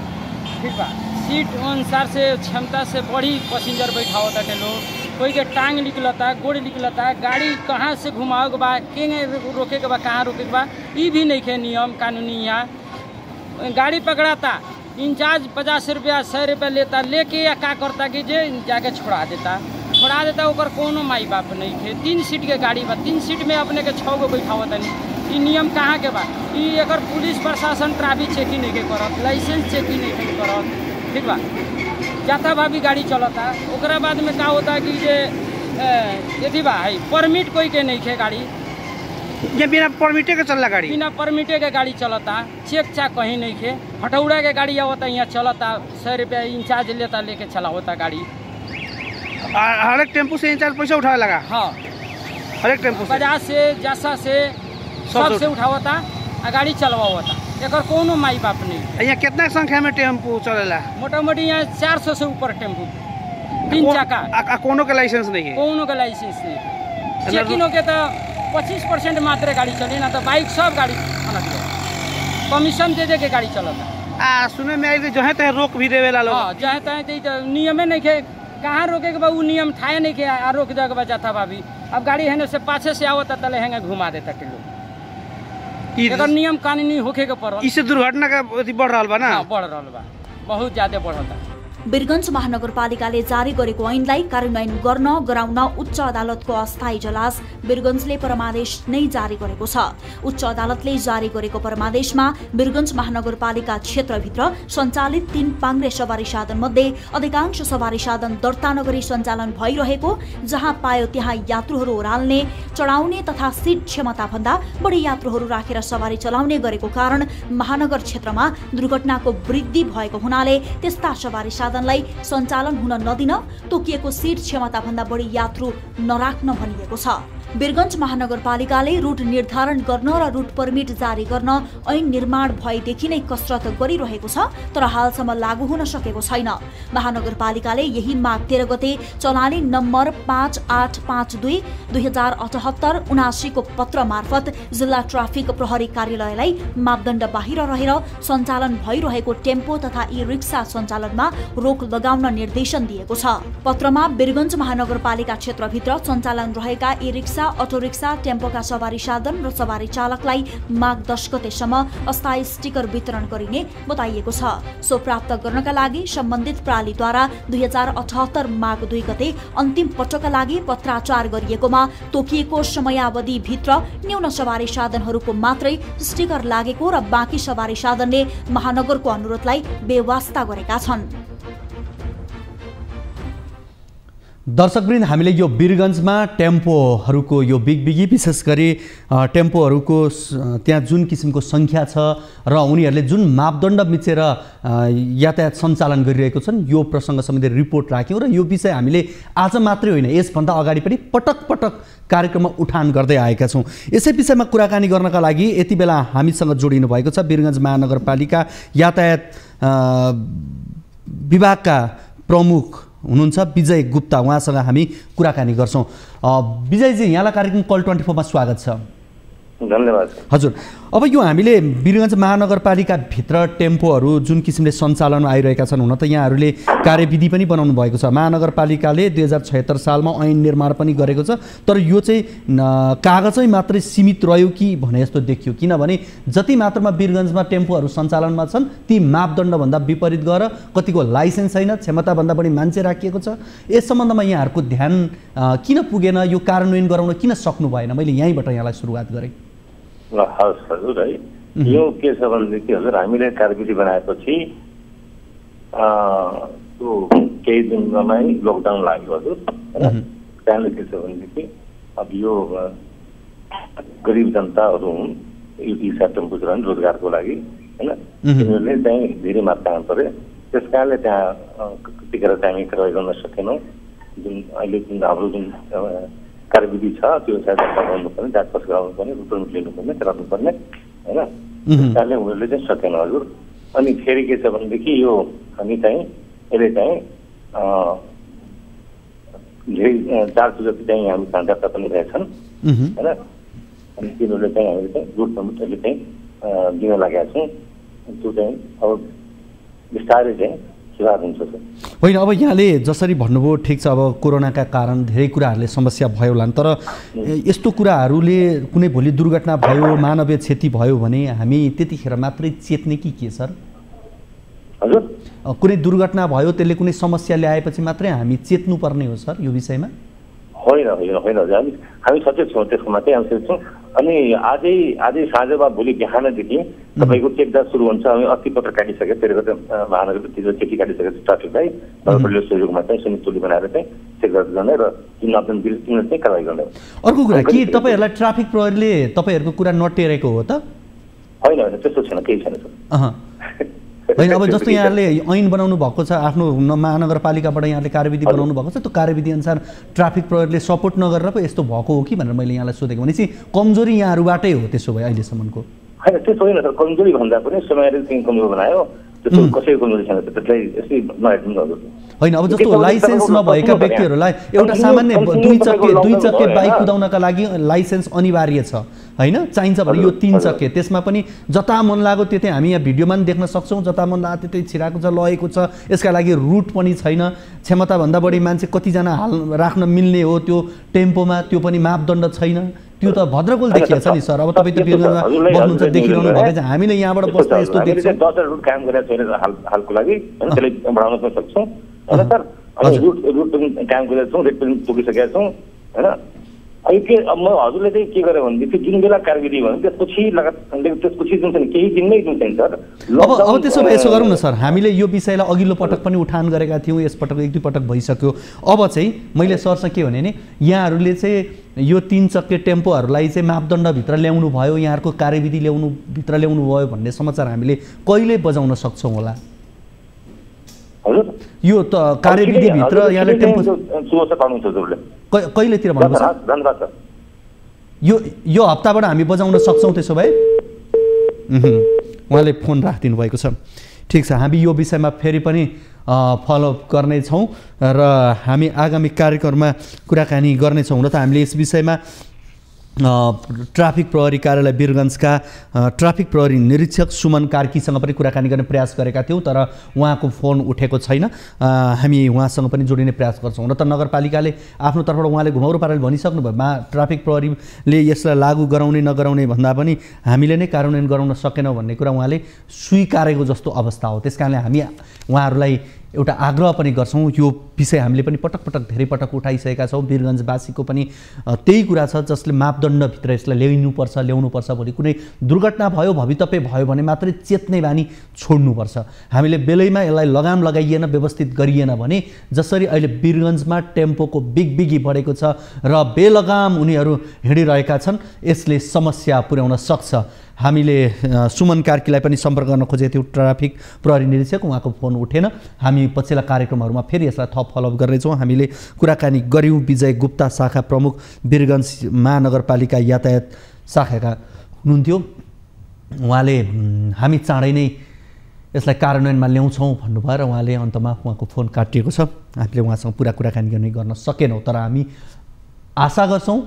ठीक बा। सीट अनुसार से क्षमता से बड़ी पैसेंजर बैठावता के लोग, कोई के टांग निकलता, गोड़ निकलता, गाड़ी कहाँ से घुमाओ के बा, के रोके के बा, कहाँ रोके के बा, ये भी नहीं के नियम कानूनी। यहाँ गाड़ी पकड़ाता, इंचार्ज 50 रुपया 100 रुपया लेता, लेके या का करता कि जे जाके छोड़ा देता ओकर कोनो माई बाप नहीं थे। 3 सीट के गाड़ी बा, 3 सीट में अपने के 6 गो बैठावता नहीं। ये नियम कहाँ के बा? ये अगर पुलिस प्रशासन ट्रैफिक चेकिंग नहीं के करत, लाइसेंस चेकिंग नहीं के करत, ठीक बा। जाता भाभी गाड़ी चलता, ओकरा बाद में का होता कि जे यदि बा परमिट कोई के नहीं खे गाड़ी, ये बिना परमिटे के चलला गाड़ी, बिना परमिटे के गाड़ी चलता, चेक चाक कहीं नहीं खे। हटौड़ा के गाड़ी आवता यहाँ चलता, 100 रुपया इंचार्ज लेता, लेके चला होता गाड़ी। हर एक टेम्पो से इंचार्ज पैसा उठावे लगा? हाँ, हर एक टेम्पो 50 से जासा से सबसे उठावता आ गाड़ी चलवावता, एकर कोनो माई बाप नहीं। यहाँ कितना संख्या में टेम्पो चलेला? मोटा मोटी यहाँ 400 से ऊपर टेम्पो, 3 चक्का। कोनो के लाइसेंस नहीं है? कोनो के लाइसेंस नहीं। चेकिंग के तो 25% मात्र गाड़ी चली, ना तो बाइक सब गाड़ी कमीशन दे के गाड़ी चलता। सुने में आई जहाँ तहे रोक भी देवेला लोग। हाँ, जहाँ तहे तो नियमे नहीं के, कहाँ रोके के बा उ नियम ठाए नहीं के, रोक जगह बा जाता भाभी। अब गाड़ी है से पाछे से आवता तले हैंगे घुमा देता के लोग। अगर नियम कानूनी होके के पड़ल, इससे दुर्घटना का बढ़ रहा बा ना? बढ़ रहा बा, बहुत ज्यादा बढ़ता। वीरगञ्ज महानगरपालिकाले जारी गरेको ऐनलाई कार्यान्वयन गर्न गराउन उच्च अदालतको अस्थायी इजलास वीरगञ्जले परमादेश नै जारी गरेको छ। उच्च अदालतले जारी गरेको परमादेशमा वीरगञ्ज महानगरपालिका क्षेत्रभित्र सञ्चालित 3 पाङ्ग्रे सवारी साधन मध्ये अधिकांश सवारी साधन दर्ता नगरी सञ्चालन भइरहेको, जहाँ पायो त्यहाँ यात्रुहरू ओह्राल्ने, चढाउने तथा सीट क्षमता भन्दा बढी यात्रुहरू राखेर सवारी चलाउने गरेको कारण महानगर क्षेत्रमा दुर्घटनाको वृद्धि भएको हुनाले त्यस्ता सवारी साधनलाई सञ्चालन हुन नदिन तोकिएको सीट क्षमता भन्दा बढी यात्रु नराख्न भनिएको छ। वीरगञ्ज महानगरपालिकाले रुट निर्धारण गर्न र रुट परमिट जारी गर्न ऐन निर्माण भएदेखि नै कसरत गरिरहेको छ, तर हालसम्म लागू हुन सकेको छैन। महानगरपालिकाले यही माघ 13 गते चलानी नम्बर 5852 2078 79 को पत्र मार्फत जिल्ला ट्राफिक प्रहरी कार्यालयलाई मापदण्ड बाहिर रहेर सञ्चालन भइरहेको टेम्पो तथा ई रिक्सा सञ्चालनमा रोक लगाउन निर्देशन दिएको छ। पत्रमा वीरगञ्ज महानगरपालिका क्षेत्रभित्र सञ्चालन रहेका ई रिक्सा रिक्सा, अटो रिक्सा, टेम्पोका सवारी साधन र सवारी चालकलाई माघ 10 गतेसम्म अस्थायी स्टिकर वितरण गरिने बताइएको छ। सो प्राप्त गर्नका लागि सम्बन्धित प्रणालीद्वारा 2078 माघ 2 गते अन्तिम पटकका लागि पत्राचार गरिएकोमा तोकिएको समयावधिभित्र न्यून सवारी साधनहरूको मात्रै स्टिकर लागेको र बाँकी सवारी साधनले महानगरको अनुरोधलाई बेवास्ता गरेका छन्। दर्शकवृन्द, हामीले यो वीरगन्जमा टेम्पोहरूको यो बिगबिगी विशेष गरी टेम्पोहरूको त्यहाँ जुन किसिमको सङ्ख्या छ र उनीहरूले जुन मापदण्ड मिचेर यातायात सञ्चालन गरिरहेको छन् यो प्रसङ्ग सम्बन्धी रिपोर्ट राख्यौँ र यो विषय हामीले आज मात्रै होइन यसभन्दा अगाडि पनि पटक पटक कार्यक्रममा उठान गर्दै आएका छौँ। यसै विषयमा कुराकानी गर्नका लागि यति बेला हामीसँग जोडिनु भएको छ वीरगन्ज महानगरपालिका यातायात विभागका प्रमुख हुनुहुन्छ विजय गुप्ता। उहाँसँग हामी कुराकानी गर्छौँ। विजयजी, यहाँलाई कार्यक्रम कल 24 मा स्वागत छ। धन्यवाद। हजुर, अब यो हामीले वीरगन्ज महानगरपालिकाभित्र टेम्पोहरू जुन किसिमले सञ्चालनमा आइरहेका छन्, हुन त यहाँहरूले कार्यविधि पनि बनाउनु भएको छ। महानगरपालिकाले 2076 सालमा ऐन निर्माण पनि गरेको छ, तर यो चाहिँ कागजै मात्रै सीमित रह्यो कि भने जस्तो देखियो। किनभने जति मात्रामा वीरगन्जमा टेम्पोहरू सञ्चालनमा छन् ती मापदण्डभन्दा विपरीत गएर कतिको लाइसेन्स छैन, क्षमताभन्दा बढी मान्छे राखिएको छ। यस सम्बन्धमा यहाँहरूको ध्यान किन पुगेन, यो कार्यान्वयन गराउन किन सक्नु भएन? मैले यहीँबाट यहाँलाई सुरुवात गरेँ। हवस् हजुर, है यो के छ भनेदेखि हजुर हामीले कार्यविधि बनाएपछि त्यो केही दिनमा लकडाउन लाग्यो हजुर, होइन। त्यहाँले के छ भनेदेखि अब यो गरिब जनताहरू हुन्, यो रिक्सा टेम्पो चलाउने रोजगारको लागि, होइन, तिनीहरूले चाहिँ धेरै मात्रामा परे। त्यस कारणले त्यहाँ त्यतिखेर चाहिँ हामी कारवाही गर्न सकेनौँ। जुन अहिले जुन हाम्रो जुन कार्यविधि छ त्यो सायद गर्नुपर्ने, जाँचपास गराउनुपर्ने, रुट लिनुपर्ने, गराउनुपर्ने, होइन। त्यस कारणले उनीहरूले चाहिँ सकेन हजुर। अनि फेरि के छ भनेदेखि यो हामी चाहिँ यसले चाहिँ धेरै 400 जति चाहिँ हामी दर्ता पनि रहेछन्, होइन। अनि तिनीहरूले चाहिँ हामीले चाहिँ रुट नम्बर अहिले चाहिँ दिन लागेका छौँ। त्यो चाहिँ अब बिस्तारै चाहिँ होइन। अब यहाँले जसरी भन्नुभयो ठिक छ, अब कोरोनाका कारण धेरै कुराहरूले समस्या भयो होला, तर यस्तो कुराहरूले कुनै भोलि दुर्घटना भयो, मानवीय क्षति भयो भने हामी त्यतिखेर मात्रै चेत्ने कि के सर? हजुर, कुनै दुर्घटना भयो त्यसले कुनै समस्या ल्याएपछि मात्रै हामी चेत्नुपर्ने हो सर यो विषयमा? होइन होइन होइन हजुर, हामी सचेत छौँ त्यसको मात्रै हामी सचेत छौँ। अनि आजै साँझ वा भोलि बिहानदेखि तपाईँको चेकजाँच सुरु हुन्छ। हामी अस्ति पत्र काटिसक्यो, त्यसले गर्दा महानगरपालिका चेकी काटिसकेको छ ट्राफिकलाई। नगरपालिका सहयोगमा चाहिँ संयुक्त टोली बनाएर चाहिँ चेकजाँच गर्ने र जुन आपदैन तिनीहरू चाहिँ कारवाही गर्ने। अर्को कुरा के तपाईँहरूलाई ट्राफिक प्रहरीले तपाईँहरूको कुरा नटेरेको हो त? होइन होइन, त्यस्तो छैन, केही छैन सर। होइन, अब जस्तो यहाँले ऐन बनाउनु भएको छ, आफ्नो महानगरपालिकाबाट यहाँले कार्यविधि बनाउनु भएको छ, त्यो कार्यविधि अनुसार ट्राफिक प्रहरीले सपोर्ट नगरेर पो यस्तो भएको हो कि भनेर मैले यहाँलाई सोधेको। भनेपछि कमजोरी यहाँहरूबाटै हो त्यसो भए अहिलेसम्मको? होइन, त्यसो होइन सर, कमजोरी भन्दा पनि समयले चाहिँ कमजोर बनायो, त्यसको कसैको कमजोरी छैन, त्यसलाई यसै नहेर्नु न। होइन, अब जस्तो लाइसेन्स नभएका व्यक्तिहरूलाई एउटा सामान्य दुई चक्के बाइक कुदाउनका लागि लाइसेन्स अनिवार्य छ, होइन, चाहिन्छ भने यो 3 चक्के, त्यसमा पनि जता मन लाग्यो त्यतै हामी यहाँ भिडियोमा पनि देख्न सक्छौँ, जता मन लाग्यो त्यतै छिराएको छ, लगेको छ। यसका लागि रुट पनि छैन, क्षमताभन्दा बढी मान्छे कतिजना राख्न मिल्ने हो त्यो टेम्पोमा, त्यो पनि मापदण्ड छैन। त्यो त भद्रकोल देखिएको छ नि सर। अब तपाईँ त वीरगन्जमा बस्नुहुन्छ, देखिरहनु भएको छ, हामीले यहाँबाट बस्दा यस्तो देख्छौँ। 10 रुट काम गरेको छैन हालको लागि, होइन, त्यसलाई बढाउन पनि सक्छौँ, होइन सर। अनि रुट पनि काम गरेका छौँ, रेट पनि तोकिसकेका छौँ, होइन। अहिले के म हजुरले चाहिँ के गरेँ भनेदेखि जुन बेला कार्यविधि भयो त्यसपछि जुन छ नि केही दिनमै जुन चाहिँ सर। अब त्यसो भए यसो गरौँ न सर, हामीले यो विषयलाई अघिल्लो पटक पनि उठान गरेका थियौँ, यसपटक 1-2 पटक भइसक्यो। अब चाहिँ मैले सरसँग के भने नि, यहाँहरूले चाहिँ यो 3 चक्के टेम्पोहरूलाई चाहिँ मापदण्डभित्र ल्याउनु भयो, यहाँहरूको कार्यविधि भित्र ल्याउनु भयो भन्ने समाचार हामीले कहिले बजाउन सक्छौँ होला? यो त कार्यविधिभित्र यहाँले टेम्पो कहिलेतिर भन्नुहोस्? यो हप्ताबाट हामी बजाउन सक्छौँ त्यसो भए? उहाँले फोन राखिदिनु भएको छ। ठिक छ, हामी यो विषयमा फेरि पनि फलोअप गर्नेछौँ र हामी आगामी कार्यक्रममा कुराकानी गर्नेछौँ। हुन त हामीले यस विषयमा ट्राफिक प्रहरी कार्यालय वीरगञ्जका ट्राफिक प्रहरी निरीक्षक सुमन कार्कीसँग पनि कुराकानी गर्ने प्रयास गरेका थियौँ, तर उहाँको फोन उठेको छैन। हामी उहाँसँग पनि जोडिने प्रयास गर्छौँ। र त नगरपालिकाले आफ्नो तर्फबाट उहाँले घुमाउरो पाराले भनिसक्नु भयो, ट्राफिक प्रहरीले यसलाई लागू गराउने नगराउने भन्दा पनि हामीले नै कार्यान्वयन गराउन सकेनौँ भन्ने कुरा उहाँले स्वीकारेको जस्तो अवस्था हो। त्यस कारणले हामी उहाँहरूलाई एउटा आग्रह पनि गर्छौँ। यो विषय हामीले पनि पटक पटक धेरै पटक उठाइसकेका छौँ। वीरगञ्जवासीको पनि त्यही कुरा छ, जसले मापदण्डभित्र यसलाई ल्याउनुपर्छ। भोलि कुनै दुर्घटना भयो, भवितव्य भयो भने मात्रै चेत्ने बानी छोड्नुपर्छ। हामीले बेलैमा यसलाई लगाम लगाइएन, व्यवस्थित गरिएन भने जसरी अहिले वीरगञ्जमा टेम्पोको बिगबिगी बढेको छ र बेलगाम उनीहरू हिँडिरहेका छन्, यसले समस्या पुर्याउन सक्छ। हामीले सुमन कार्कीलाई पनि सम्पर्क गर्न खोजेको थियौँ, ट्राफिक प्रहरी निरीक्षक, उहाँको फोन उठेन। हामी पछिल्ला कार्यक्रमहरूमा फेरि यसलाई थप फलोअप गर्नेछौँ। हामीले कुराकानी गऱ्यौँ विजय गुप्ता, शाखा प्रमुख, वीरगञ्ज महानगरपालिका यातायात शाखाका हुनुहुन्थ्यो। उहाँले हामी चाँडै नै यसलाई कार्यान्वयनमा ल्याउँछौँ भन्नुभयो र उहाँले अन्तमा उहाँको फोन काटिएको छ। हामीले उहाँसँग पुरा कुराकानी गर्न सकेनौँ, तर हामी आशा गर्छौँ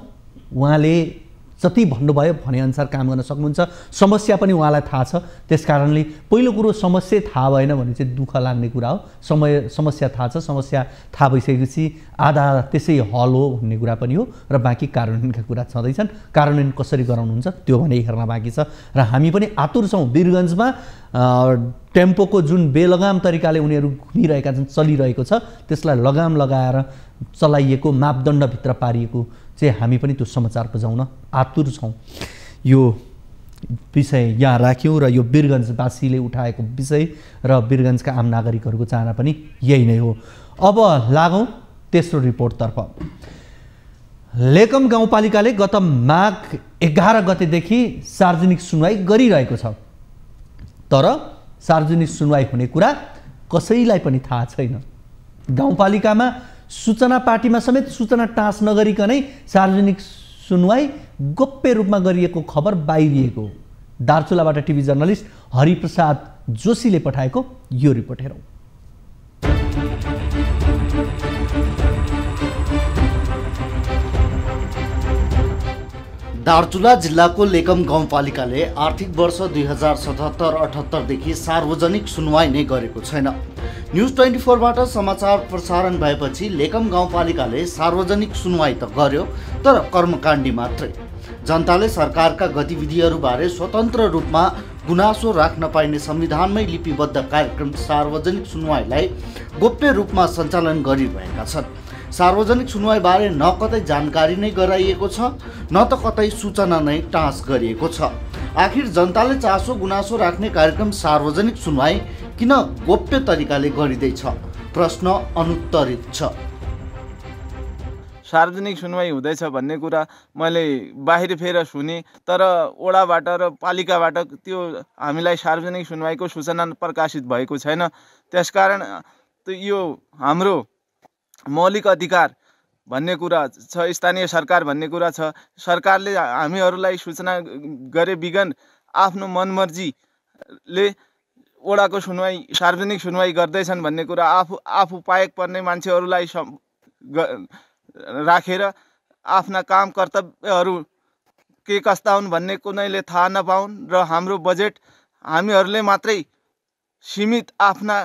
उहाँले जति भन्नुभयो भनेअनुसार काम गर्न सक्नुहुन्छ। समस्या पनि उहाँलाई थाहा छ, त्यस कारणले पहिलो कुरो समस्या थाहा भएन भने चाहिँ दुःख लाग्ने कुरा हो। समस्या थाहा छ, समस्या थाहा भइसकेपछि आधा त्यसै हल हो भन्ने कुरा पनि हो र बाँकी कार्यान्वयनका कुरा छँदैछन्। कार्यान्वयन कसरी गराउनुहुन्छ त्यो भने हेर्न बाँकी छ र हामी पनि आतुर छौँ। वीरगञ्जमा टेम्पोको जुन बेलगाम तरिकाले उनीहरू घुमिरहेका छन्, चलिरहेको छ, त्यसलाई लगाम लगाएर चलाइएको मापदण्डभित्र पारिएको चाहिँ हामी पनि त्यो समाचार बुझाउन आतुर छौँ। यो विषय यहाँ राख्यौँ र यो वीरगञ्जवासीले उठाएको विषय र वीरगञ्जका आम नागरिकहरूको चाहना पनि यही नै हो। अब लागौँ तेस्रो रिपोर्टतर्फ। लेकम गाउँपालिकाले गत माघ 11 गतेदेखि सार्वजनिक सुनवाई गरिरहेको छ, तर सार्वजनिक सुनवाई हुने कुरा कसैलाई पनि थाहा छैन। गाउँपालिकामा सूचना पार्टीमा समेत सूचना टाँस नगरिकनै सार्वजनिक सुनवाई गोप्य रूपमा गरिएको खबर बाहिरिएको। दार्चुलाबाट टिभी जर्नलिस्ट हरिप्रसाद जोशीले पठाएको यो रिपोर्ट हेरौँ। दार्चुला जिल्लाको लेकम गाउँपालिकाले आर्थिक वर्ष 2077-78 देखि सार्वजनिक सुनवाई नै गरेको छैन। न्युज 24बाट समाचार प्रसारण भएपछि लेकम गाउँपालिकाले सार्वजनिक सुनवाई त गर्यो, तर कर्मकाण्डी मात्रै। जनताले सरकारका गतिविधिहरूबारे स्वतन्त्र रूपमा गुनासो राख्न पाइने संविधानमै लिपिबद्ध कार्यक्रम सार्वजनिक सुनवाईलाई गोप्य रूपमा सञ्चालन गरिरहेका छन्। सार्वजनिक सुनवाईबारे न कतै जानकारी नै गराइएको छ, न त कतै सूचना नै टाँस गरिएको छ। आखिर जनताले चासो गुनासो राख्ने कार्यक्रम सार्वजनिक सुनवाई किन गोप्य तरिकाले गरिँदैछ? प्रश्न अनुत्तरित छ। सार्वजनिक सुनवाई हुँदैछ भन्ने कुरा मैले बाहिर फेर सुने, तर ओडाबाट र पालिकाबाट त्यो हामीलाई सार्वजनिक सुनवाईको सूचना प्रकाशित भएको छैन। त्यसकारण यो हाम्रो मौलिक अधिकार भन्ने कुरा छ, स्थानीय सरकार भन्ने कुरा छ। सरकारले हामीहरूलाई सूचना गरे बिगन आफ्नो मनमर्जीले ओडाको सुनवाई सार्वजनिक सुनवाई गर्दैछन् भन्ने कुरा आफू पाएक पर्ने मान्छेहरूलाई राखेर आफ्ना काम कर्तव्यहरू के कस्ता हुन् भन्ने कुनैले थाहा नपाउन् र हाम्रो बजेट हामीहरूले मात्रै सीमित आफ्ना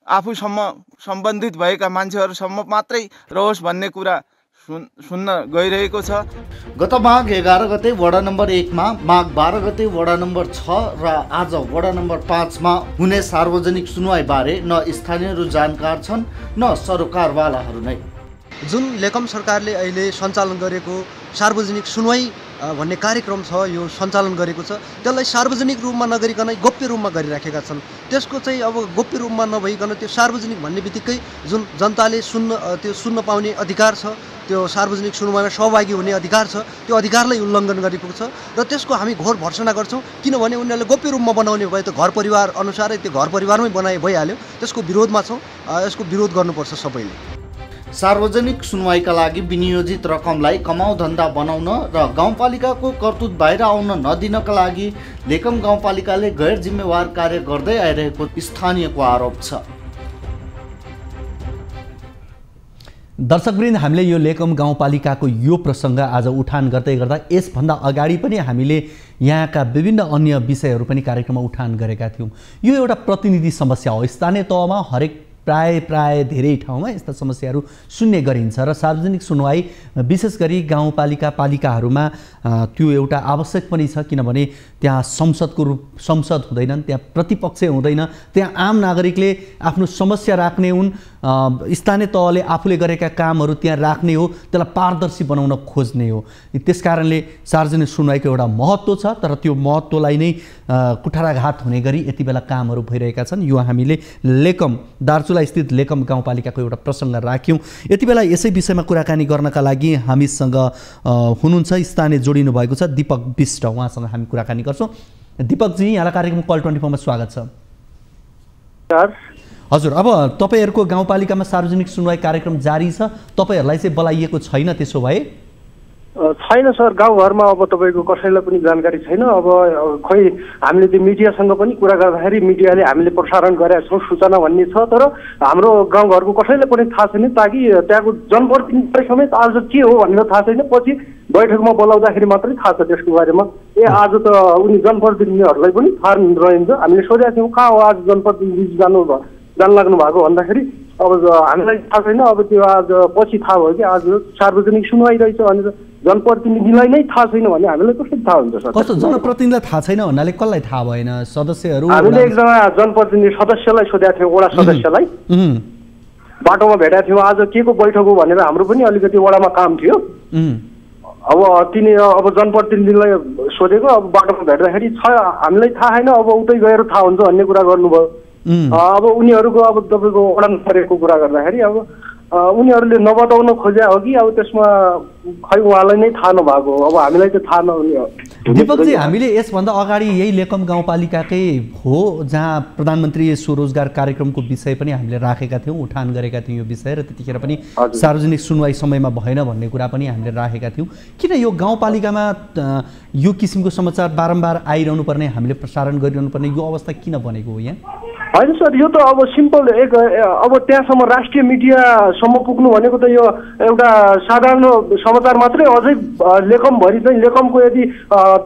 आफूसम्म सम्बन्धित भएका मान्छेहरूसम्म मात्रै रहोस् भन्ने कुरा सुन्न गइरहेको छ। गत माघ 11 गते वडा नम्बर 1 मा, माघ 12 गते वडा नम्बर 6 र आज वडा नम्बर 5 मा हुने सार्वजनिक सुनवाई बारे न स्थानीयहरू जानकार छन् न सरोकारवालाहरू नै। जुन लेकम सरकारले अहिले सञ्चालन गरेको सार्वजनिक सुनवाई भन्ने कार्यक्रम छ, यो सञ्चालन गरेको छ, त्यसलाई सार्वजनिक रूपमा नगरिकन गोप्य रूपमा गरिराखेका छन्। त्यसको चाहिँ अब गोप्य रूपमा नभइकन त्यो सार्वजनिक भन्ने बित्तिकै जुन जनताले सुन्न पाउने अधिकार छ, त्यो सार्वजनिक सुनवाईमा सहभागी हुने अधिकार छ, त्यो अधिकारलाई उल्लङ्घन गरेको छ र त्यसको हामी घोर भर्त्सना गर्छौँ। किनभने उनीहरूले गोप्य रूपमा बनाउने भए त घर परिवार अनुसारै त्यो घर परिवारमै बनाए भइहाल्यो। त्यसको विरोधमा छौँ, यसको विरोध गर्नुपर्छ सबैले। सार्वजनिक सुनवाईका लागि विनियोजित रकमलाई कमाउ धन्दा बनाउन र गाउँपालिकाको करतुत बाहिर आउन नदिनका लागि लेकम गाउँपालिकाले गैर जिम्मेवार कार्य गर्दै आइरहेको स्थानीयको आरोप छ। दर्शकवृन्द, हामीले यो लेकम गाउँपालिकाको यो प्रसङ्ग आज उठान गर्दै गर्दा यसभन्दा अगाडि पनि हामीले यहाँका विभिन्न अन्य विषयहरू पनि कार्यक्रममा उठान गरेका थियौँ। यो एउटा प्रतिनिधि समस्या हो। स्थानीय तहमा हरेक प्राय धेरै ठाउँमा यस्ता समस्याहरू सुन्ने गरिन्छ र सार्वजनिक सुनवाई विशेष गरी गाउँपालिका पालिकाहरूमा त्यो एउटा आवश्यक पनि छ, किनभने त्यहाँ संसद हुँदैनन्, त्यहाँ प्रतिपक्ष हुँदैन, त्यहाँ आम नागरिकले आफ्नो समस्या राख्ने हुन्, स्थानीय तहले आफूले गरेका कामहरू त्यहाँ राख्ने हो, त्यसलाई पारदर्शी बनाउन खोज्ने हो। त्यसकारणले सार्वजनिक सुनवाईको एउटा महत्त्व छ, तर त्यो महत्त्वलाई नै कुठाराघात हुने गरी यति बेला कामहरू भइरहेका छन्। यो हामीले लेकम दार्चुला स्थित लेकम गाउँपालिकाको एउटा प्रसङ्ग राख्यौँ। यति बेला यसै विषयमा कुराकानी गर्नका लागि हामीसँग हुनुहुन्छ स्थानीय जोडिनु भएको छ दीपक विष्ट, उहाँसँग हामी कुराकानी गर्छौँ। दीपकजी, यहाँलाई कार्यक्रम कल 24 मा स्वागत छ। हजुर, अब तपाईँहरूको गाउँपालिकामा सार्वजनिक सुनवाई कार्यक्रम जारी छ, तपाईँहरूलाई चाहिँ बोलाइएको छैन त्यसो भए? छैन सर, गाउँघरमा अब तपाईँको कसैलाई पनि जानकारी छैन। अब खोइ हामीले त्यो मिडियासँग पनि कुरा गर्दाखेरि मिडियाले हामीले प्रसारण गरेका छौँ सूचना भन्ने छ, तर हाम्रो गाउँघरको कसैलाई पनि थाहा छैन, ताकि त्यहाँको जनप्रतिनिधि समेत आज के हो भनेर थाहा छैन। पछि बैठकमा बोलाउँदाखेरि मात्रै थाहा छ त्यसको बारेमा। आज त उनी जनप्रतिनिधिहरूलाई पनि थाहा रहन्छ। हामीले सोधेका थियौँ कहाँ हो आज जनप्रतिनिधि जान लाग्नु भएको भन्दाखेरि अब हामीलाई थाहा छैन। अब त्यो आज पछि थाहा भयो कि आज सार्वजनिक सुनवाई रहेछ भनेर जनप्रतिनिधिलाई नै थाहा छैन भने हामीलाई कसरी थाहा हुन्छ सर? कस्तो जनप्रतिनिधिलाई थाहा छैन भन्नाले कसलाई थाहा भएन? सदस्यहरू? हामीले एकजना जनप्रतिनिधि सदस्यलाई सोधेका थियौँ, वडा सदस्यलाई बाटोमा भेटेका थियौँ। आज के को बैठक हो भनेर हाम्रो पनि अलिकति वडामा काम थियो। अब तिनी अब जनप्रतिनिधिलाई सोधेको, अब बाटोमा भेट्दाखेरि हामीलाई थाहा छैन, अब उतै गएर थाहा हुन्छ भन्ने कुरा गर्नुभयो। अब उनीहरूको अब तपाईँको वडा नम्बरको कुरा गर्दाखेरि अब उनीहरूले नबताउन खोजे हो कि अब त्यसमा खै उहाँलाई नै थाहा नभएको हो, अब हामीलाई त थाहा नहुने हो। दीपकजी, हामीले यसभन्दा अगाडि यही लेकम गाउँपालिकाकै हो जहाँ प्रधानमन्त्री स्वरोजगार कार्यक्रमको विषय पनि हामीले राखेका थियौँ, उठान गरेका थियौँ यो विषय, र त्यतिखेर पनि सार्वजनिक सुनवाई समयमा भएन भन्ने कुरा पनि हामीले राखेका थियौँ। किन यो गाउँपालिकामा यो किसिमको समाचार बारम्बार आइरहनु पर्ने, हामीले प्रसारण गरिरहनु पर्ने यो अवस्था किन बनेको हो यहाँ? होइन सर, यो त अब सिम्पल अब त्यहाँसम्म राष्ट्रिय मिडियासम्म पुग्नु भनेको त यो एउटा साधारण समाचार मात्रै। अझै लेकमभरि चाहिँ लेकमको यदि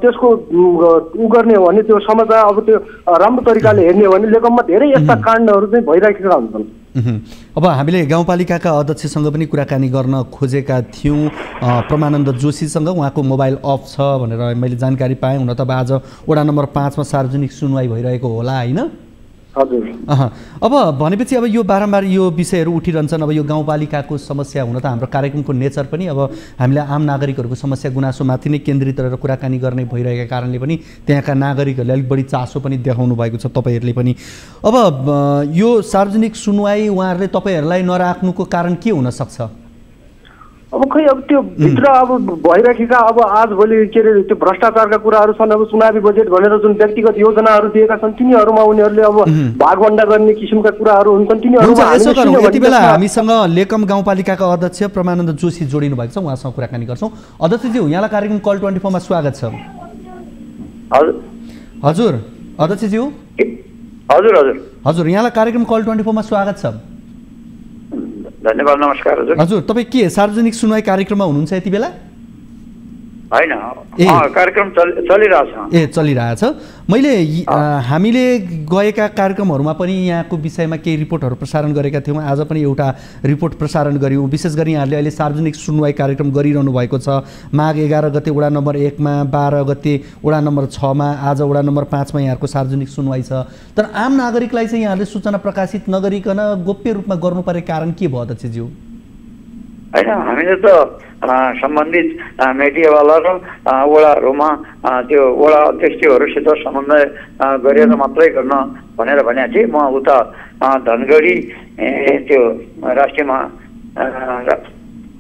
त्यसको उ गर्ने हो भने त्यो समाचार अब त्यो राम्रो तरिकाले हेर्ने हो भने लेकममा धेरै यस्ता काण्डहरू चाहिँ भइरहेका हुन्छन्। अब हामीले गाउँपालिकाका अध्यक्षसँग पनि कुराकानी गर्न खोजेका थियौँ, प्रमानन्द जोशीसँग। उहाँको मोबाइल अफ छ भनेर मैले जानकारी पाएँ। हुन त अब आज वडा नम्बर 5 मा सार्वजनिक सुनवाई भइरहेको होला होइन? अब भनेपछि अब यो बारम्बार यो विषयहरू उठिरहन्छन्। अब यो गाउँपालिकाको समस्या हुन त हाम्रो कार्यक्रमको नेचर पनि अब हामीले आम नागरिकहरूको समस्या गुनासोमाथि नै केन्द्रित रहेर कुराकानी गर्ने भइरहेका कारणले पनि त्यहाँका नागरिकहरूले अलिक बढी चासो पनि देखाउनु भएको छ तपाईँहरूले पनि। अब यो सार्वजनिक सुनवाई उहाँहरूले तपाईँहरूलाई नराख्नुको कारण के हुनसक्छ? अब खै अब त्यो भित्र अब भइराखेका अब आज भोलि के अरे त्यो भ्रष्टाचारका कुराहरू छन्। अब चुनावी बजेट भनेर जुन व्यक्तिगत योजनाहरू दिएका छन् तिनीहरूमा उनीहरूले अब भागभण्डा गर्ने किसिमका कुराहरू हुन्छन्। तिनीहरू यति बेला हामीसँग लेकम गाउँपालिकाका अध्यक्ष प्रमानन्द जोशी जोडिनु भएको छ, उहाँसँग कुराकानी गर्छौँ। अध्यक्षज्यू, यहाँलाई कार्यक्रम कल 24 मा स्वागत छ। हजुर अध्यक्षज्यू। हजुर, यहाँलाई कार्यक्रम कल 24 मा स्वागत छ। धन्यवाद, नमस्कार हजुर। हजुर, तपाईँ के सार्वजनिक सुनवाई कार्यक्रममा हुनुहुन्छ यति बेला? होइन, कार्यक्रम चलिरहेछ। चलिरहेछ। मैले हामीले गएका कार्यक्रमहरूमा पनि यहाँको विषयमा केही रिपोर्टहरू प्रसारण गरेका थियौँ। आज पनि एउटा रिपोर्ट प्रसारण गऱ्यौँ। विशेष गरी यहाँले अहिले सार्वजनिक सुनवाई कार्यक्रम गरिरहनु भएको छ। माघ 11 गते वडा नम्बर 1 मा, 12 गते वडा नम्बर 6 मा, आज वडा नम्बर 5 मा यहाँको सार्वजनिक सुनवाई छ। तर आम नागरिकलाई चाहिँ यहाँले सूचना प्रकाशित नगरिकन गोप्य रूपमा गर्नुपर्ने कारण के भयो अध्यक्षज्यू? होइन, हामीले त सम्बन्धित मिडियावाला र वडाहरूमा त्यो वडा अध्यक्षहरूसित समन्वय गरेर मात्रै गर्न भनेर भनेको थिएँ। म उता धनगढी त्यो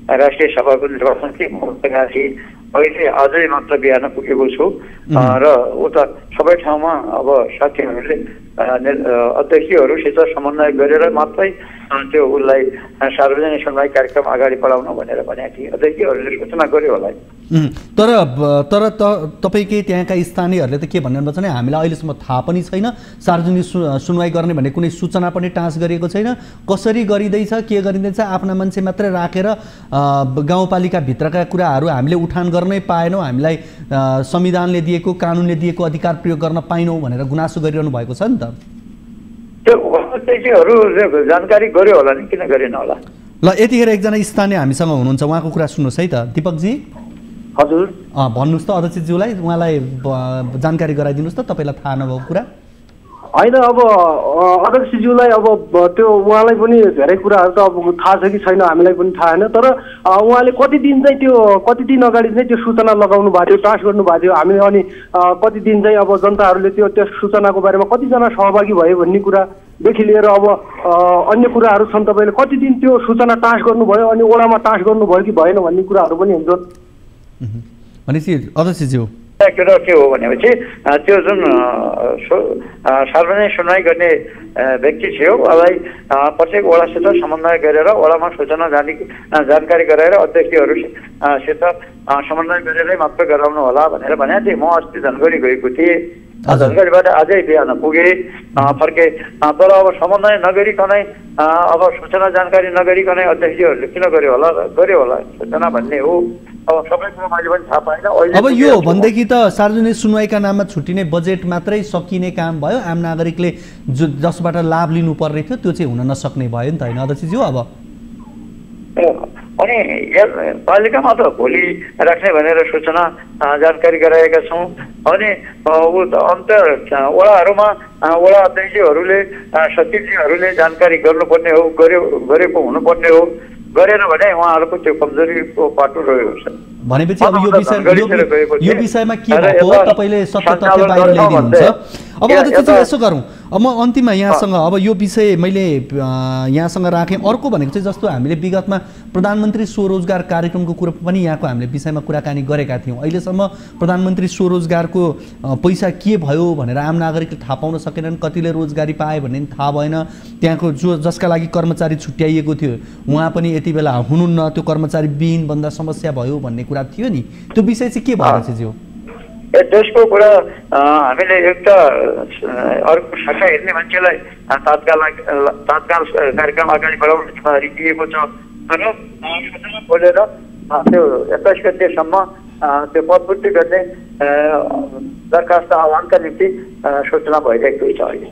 राष्ट्रिय सभाको निर्वाचन थिएँ, म उता गएको थिएँ। अहिले आजै मात्र बिहान पुगेको छु र उता सबै ठाउँमा अब साथीहरूले अध्यक्षहरूसित समन्वय गरेर मात्रै त्यो उसलाई सार्वजनिक सुनवाई कार्यक्रम अगाडि बढाउन भनेर भनेका थिए। अध्यक्षहरूले सूचना गर्यो होला। तर तपाईँकै त्यहाँका स्थानीयहरूले त के भन्नुहुन्छ भने हामीलाई अहिलेसम्म थाहा पनि छैन, सार्वजनिक सुनवाई गर्ने भन्ने कुनै सूचना पनि टाँस गरिएको छैन, कसरी गरिँदैछ के गरिँदैछ आफ्ना मान्छे मात्रै राखेर गाउँपालिकाभित्रका कुराहरू हामीले उठान गर्नै पाएनौँ, हामीलाई संविधानले दिएको कानुनले दिएको अधिकार प्रयोग गर्न पाइनौँ भनेर गुनासो गरिरहनु भएको छ नि त। त्यो अध्यक्षहरू जानकारी गर्यो होला नि, किन गरेन होला। ल यतिखेर एकजना स्थानीय हामीसँग हुनुहुन्छ, उहाँको कुरा सुन्नुहोस् है त। दीपकजी। हजुर भन्नुहोस् त अध्यक्षज्यूलाई, उहाँलाई जानकारी गराइदिनुहोस् त तपाईँलाई थाहा नभएको कुरा। होइन अब अध्यक्षज्यूलाई अब त्यो उहाँलाई पनि धेरै कुराहरू त अब थाहा छ कि छैन हामीलाई पनि थाहा छैन, तर उहाँले कति दिन अगाडि चाहिँ त्यो सूचना लगाउनु भएको थियो, टाँस गर्नुभएको थियो हामीले, अनि कति दिन चाहिँ अब जनताहरूले त्यस सूचनाको बारेमा कतिजना सहभागी भयो भन्ने कुरादेखि लिएर अब अन्य कुराहरू छन्। तपाईँले कति दिन त्यो सूचना टाँस गर्नुभयो अनि वडामा टाँस गर्नुभयो कि भएन भन्ने कुराहरू पनि हुन्छन्। भनेपछि अध्यक्षज्यू कुरो के हो भनेपछि त्यो जुन सार्वजनिक सुनवाई गर्ने व्यक्ति थियो उहाँलाई प्रत्येक वडासित समन्वय गरेर वडामा सूचना जानकारी गराएर अध्यक्षहरूसित समन्वय गरेरै मात्र गराउनु होला भनेर भनेको थिएँ। म अस्ति धनगढी गएको थिएँ, धनगढीबाट अझै बिहान पुगेँ फर्केँ, तर अब समन्वय नगरिकनै अब सूचना जानकारी नगरिकनै अध्यक्षहरूले किन गर्यो होला सूचना भन्ने हो। अब सबै कुरो मैले पनि थाहा पाइनँ। अब यो भनेदेखि त सार्वजनिक सुनवाईका नाममा छुट्टिने बजेट मात्रै सकिने काम भयो, आम नागरिकले जसबाट लाभ लिनुपर्ने थियो त्यो चाहिँ हुन नसक्ने भयो नि त होइन अध्यक्षज्यू। अब अनि पालिकामा त भोलि राख्ने भनेर सूचना जानकारी गराएका छौँ। अनि अन्त वडाहरूमा वडा अध्यक्षहरूले सचिवजीहरूले जानकारी गर्नुपर्ने हो, गरेको हुनुपर्ने हो, गरेन भने उहाँहरूको त्यो कमजोरीको पाटो रहेको छ। भनेपछि अब यो विषयमा के भएको तपाईँले सत्य तथ्य बाहिर ल्याइदिनुहुन्छ। अब अध्यक्षज्यू यसो गरौँ, अब म अन्तिममा यहाँसँग अब यो विषय मैले यहाँसँग राखेँ। अर्को भनेको चाहिँ जस्तो हामीले विगतमा प्रधानमन्त्री स्वरोजगार कार्यक्रमको कुरो पनि यहाँको हामीले विषयमा कुराकानी गरेका थियौँ। अहिलेसम्म प्रधानमन्त्री स्वरोजगारको पैसा के भयो भनेर आम नागरिकले थाहा पाउन सकेनन्, कतिले रोजगारी पाए भन्ने थाहा भएन, त्यहाँको जसका लागि कर्मचारी छुट्याइएको थियो उहाँ पनि यति बेला हुनुहुन्न, त्यो कर्मचारी विहीन बन्दा समस्या भयो भन्ने कुरा थियो नि, त्यो विषय चाहिँ के भयो चाहिँ? त्यसको कुरा हामीले एउटा अर्को शाखा हेर्ने मान्छेलाई तत्काल कार्यक्रम अगाडि बढाउने जिम्मेवारी दिएको छ र सूचना खोलेर त्यो 21 गतेसम्म त्यो पदपूर्ति गर्ने दरखास्त आह्वानका निम्ति सूचना भइरहेको छ अहिले।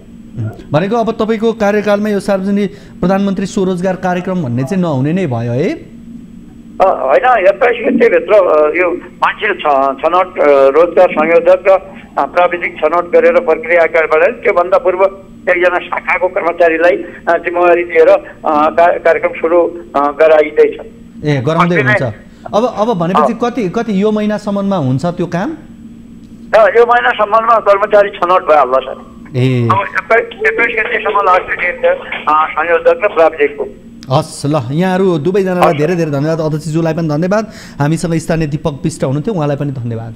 भनेको अब तपाईँको कार्यकालमा यो सार्वजनिक प्रधानमन्त्री स्वरोजगार कार्यक्रम भन्ने चाहिँ नहुने नै भयो है? होइन, 21 गतेभित्र यो मान्छे छनौट रोजगार संयोजक र प्राविधिक छनौट गरेर प्रक्रिया अगाडि बढायो। त्योभन्दा पूर्व एकजना शाखाको कर्मचारीलाई जिम्मेवारी दिएर कार्यक्रम सुरु गराइँदैछ। गराउँदै हुन्छ। अब भनेपछि कति यो महिनासम्ममा हुन्छ त्यो काम? यो महिनासम्ममा कर्मचारी छनौट भइहाल्छ सर। 21 गतेसम्म लास्ट डेट संयोजक र प्राविधिकको। हस् ल, यहाँहरू दुवैजनालाई धेरै धेरै धन्यवाद। अध्यक्षज्यूलाई पनि धन्यवाद, हामीसँग स्थानीय दीपक विष्ट हुनुहुन्थ्यो, उहाँलाई पनि धन्यवाद।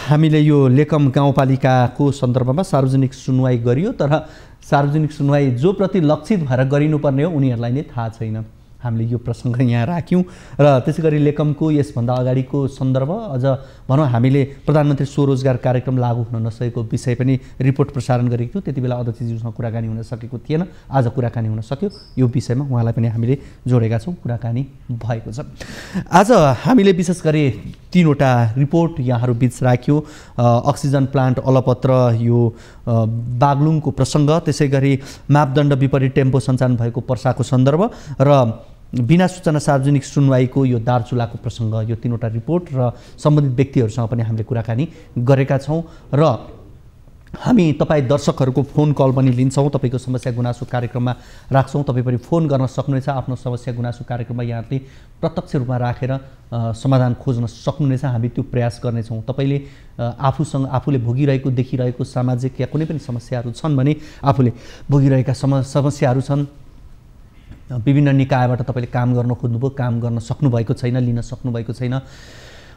हामीले यो लेकम गाउँपालिकाको सन्दर्भमा सार्वजनिक सुनवाई गरियो, तर सार्वजनिक सुनवाई जो प्रति लक्षित भएर गरिनुपर्ने हो उनीहरूलाई नै थाहा छैन। हामीले यो प्रसङ्ग यहाँ राख्यौँ र त्यसै गरी लेकमको यसभन्दा अगाडिको सन्दर्भ अझ भनौँ हामीले प्रधानमन्त्री स्वरोजगार कार्यक्रम लागू हुन नसकेको विषय पनि रिपोर्ट प्रसारण गरेको थियो। त्यति बेला अध्यक्षज्यूसँग कुराकानी हुन सकेको थिएन, आज कुराकानी हुन सक्यो। यो विषयमा उहाँलाई पनि हामीले जोडेका छौँ, कुराकानी भएको छ। आज हामीले विशेष गरी 3वटा रिपोर्ट यहाँहरू बीच राख्यो। अक्सिजन प्लान्ट अलपत्र यो बागलुङको प्रसङ्ग, त्यसै गरी मापदण्ड विपरीत टेम्पो सञ्चालन भएको पर्साको सन्दर्भ र बिना सूचना सार्वजनिक सुनवाईको यो दार्चुलाको प्रसङ्ग, यो 3वटा रिपोर्ट र सम्बन्धित व्यक्तिहरूसँग पनि हामीले कुराकानी गरेका छौँ र हामी तपाईँ दर्शकहरूको फोन कल पनि लिन्छौँ, तपाईँको समस्या गुनासो कार्यक्रममा राख्छौँ। तपाईँ पनि फोन गर्न सक्नुहुनेछ, आफ्नो समस्या गुनासो कार्यक्रममा यहाँले प्रत्यक्ष रूपमा राखेर समाधान खोज्न सक्नुहुनेछ। हामी त्यो प्रयास गर्नेछौँ। तपाईँले आफूले भोगिरहेको देखिरहेको सामाजिक या कुनै पनि समस्याहरू छन् भने, आफूले भोगिरहेका समस्याहरू छन्, विभिन्न निकायबाट तपाईँले काम गर्न खोज्नुभयो, काम गर्न सक्नुभएको छैन, लिन सक्नुभएको छैन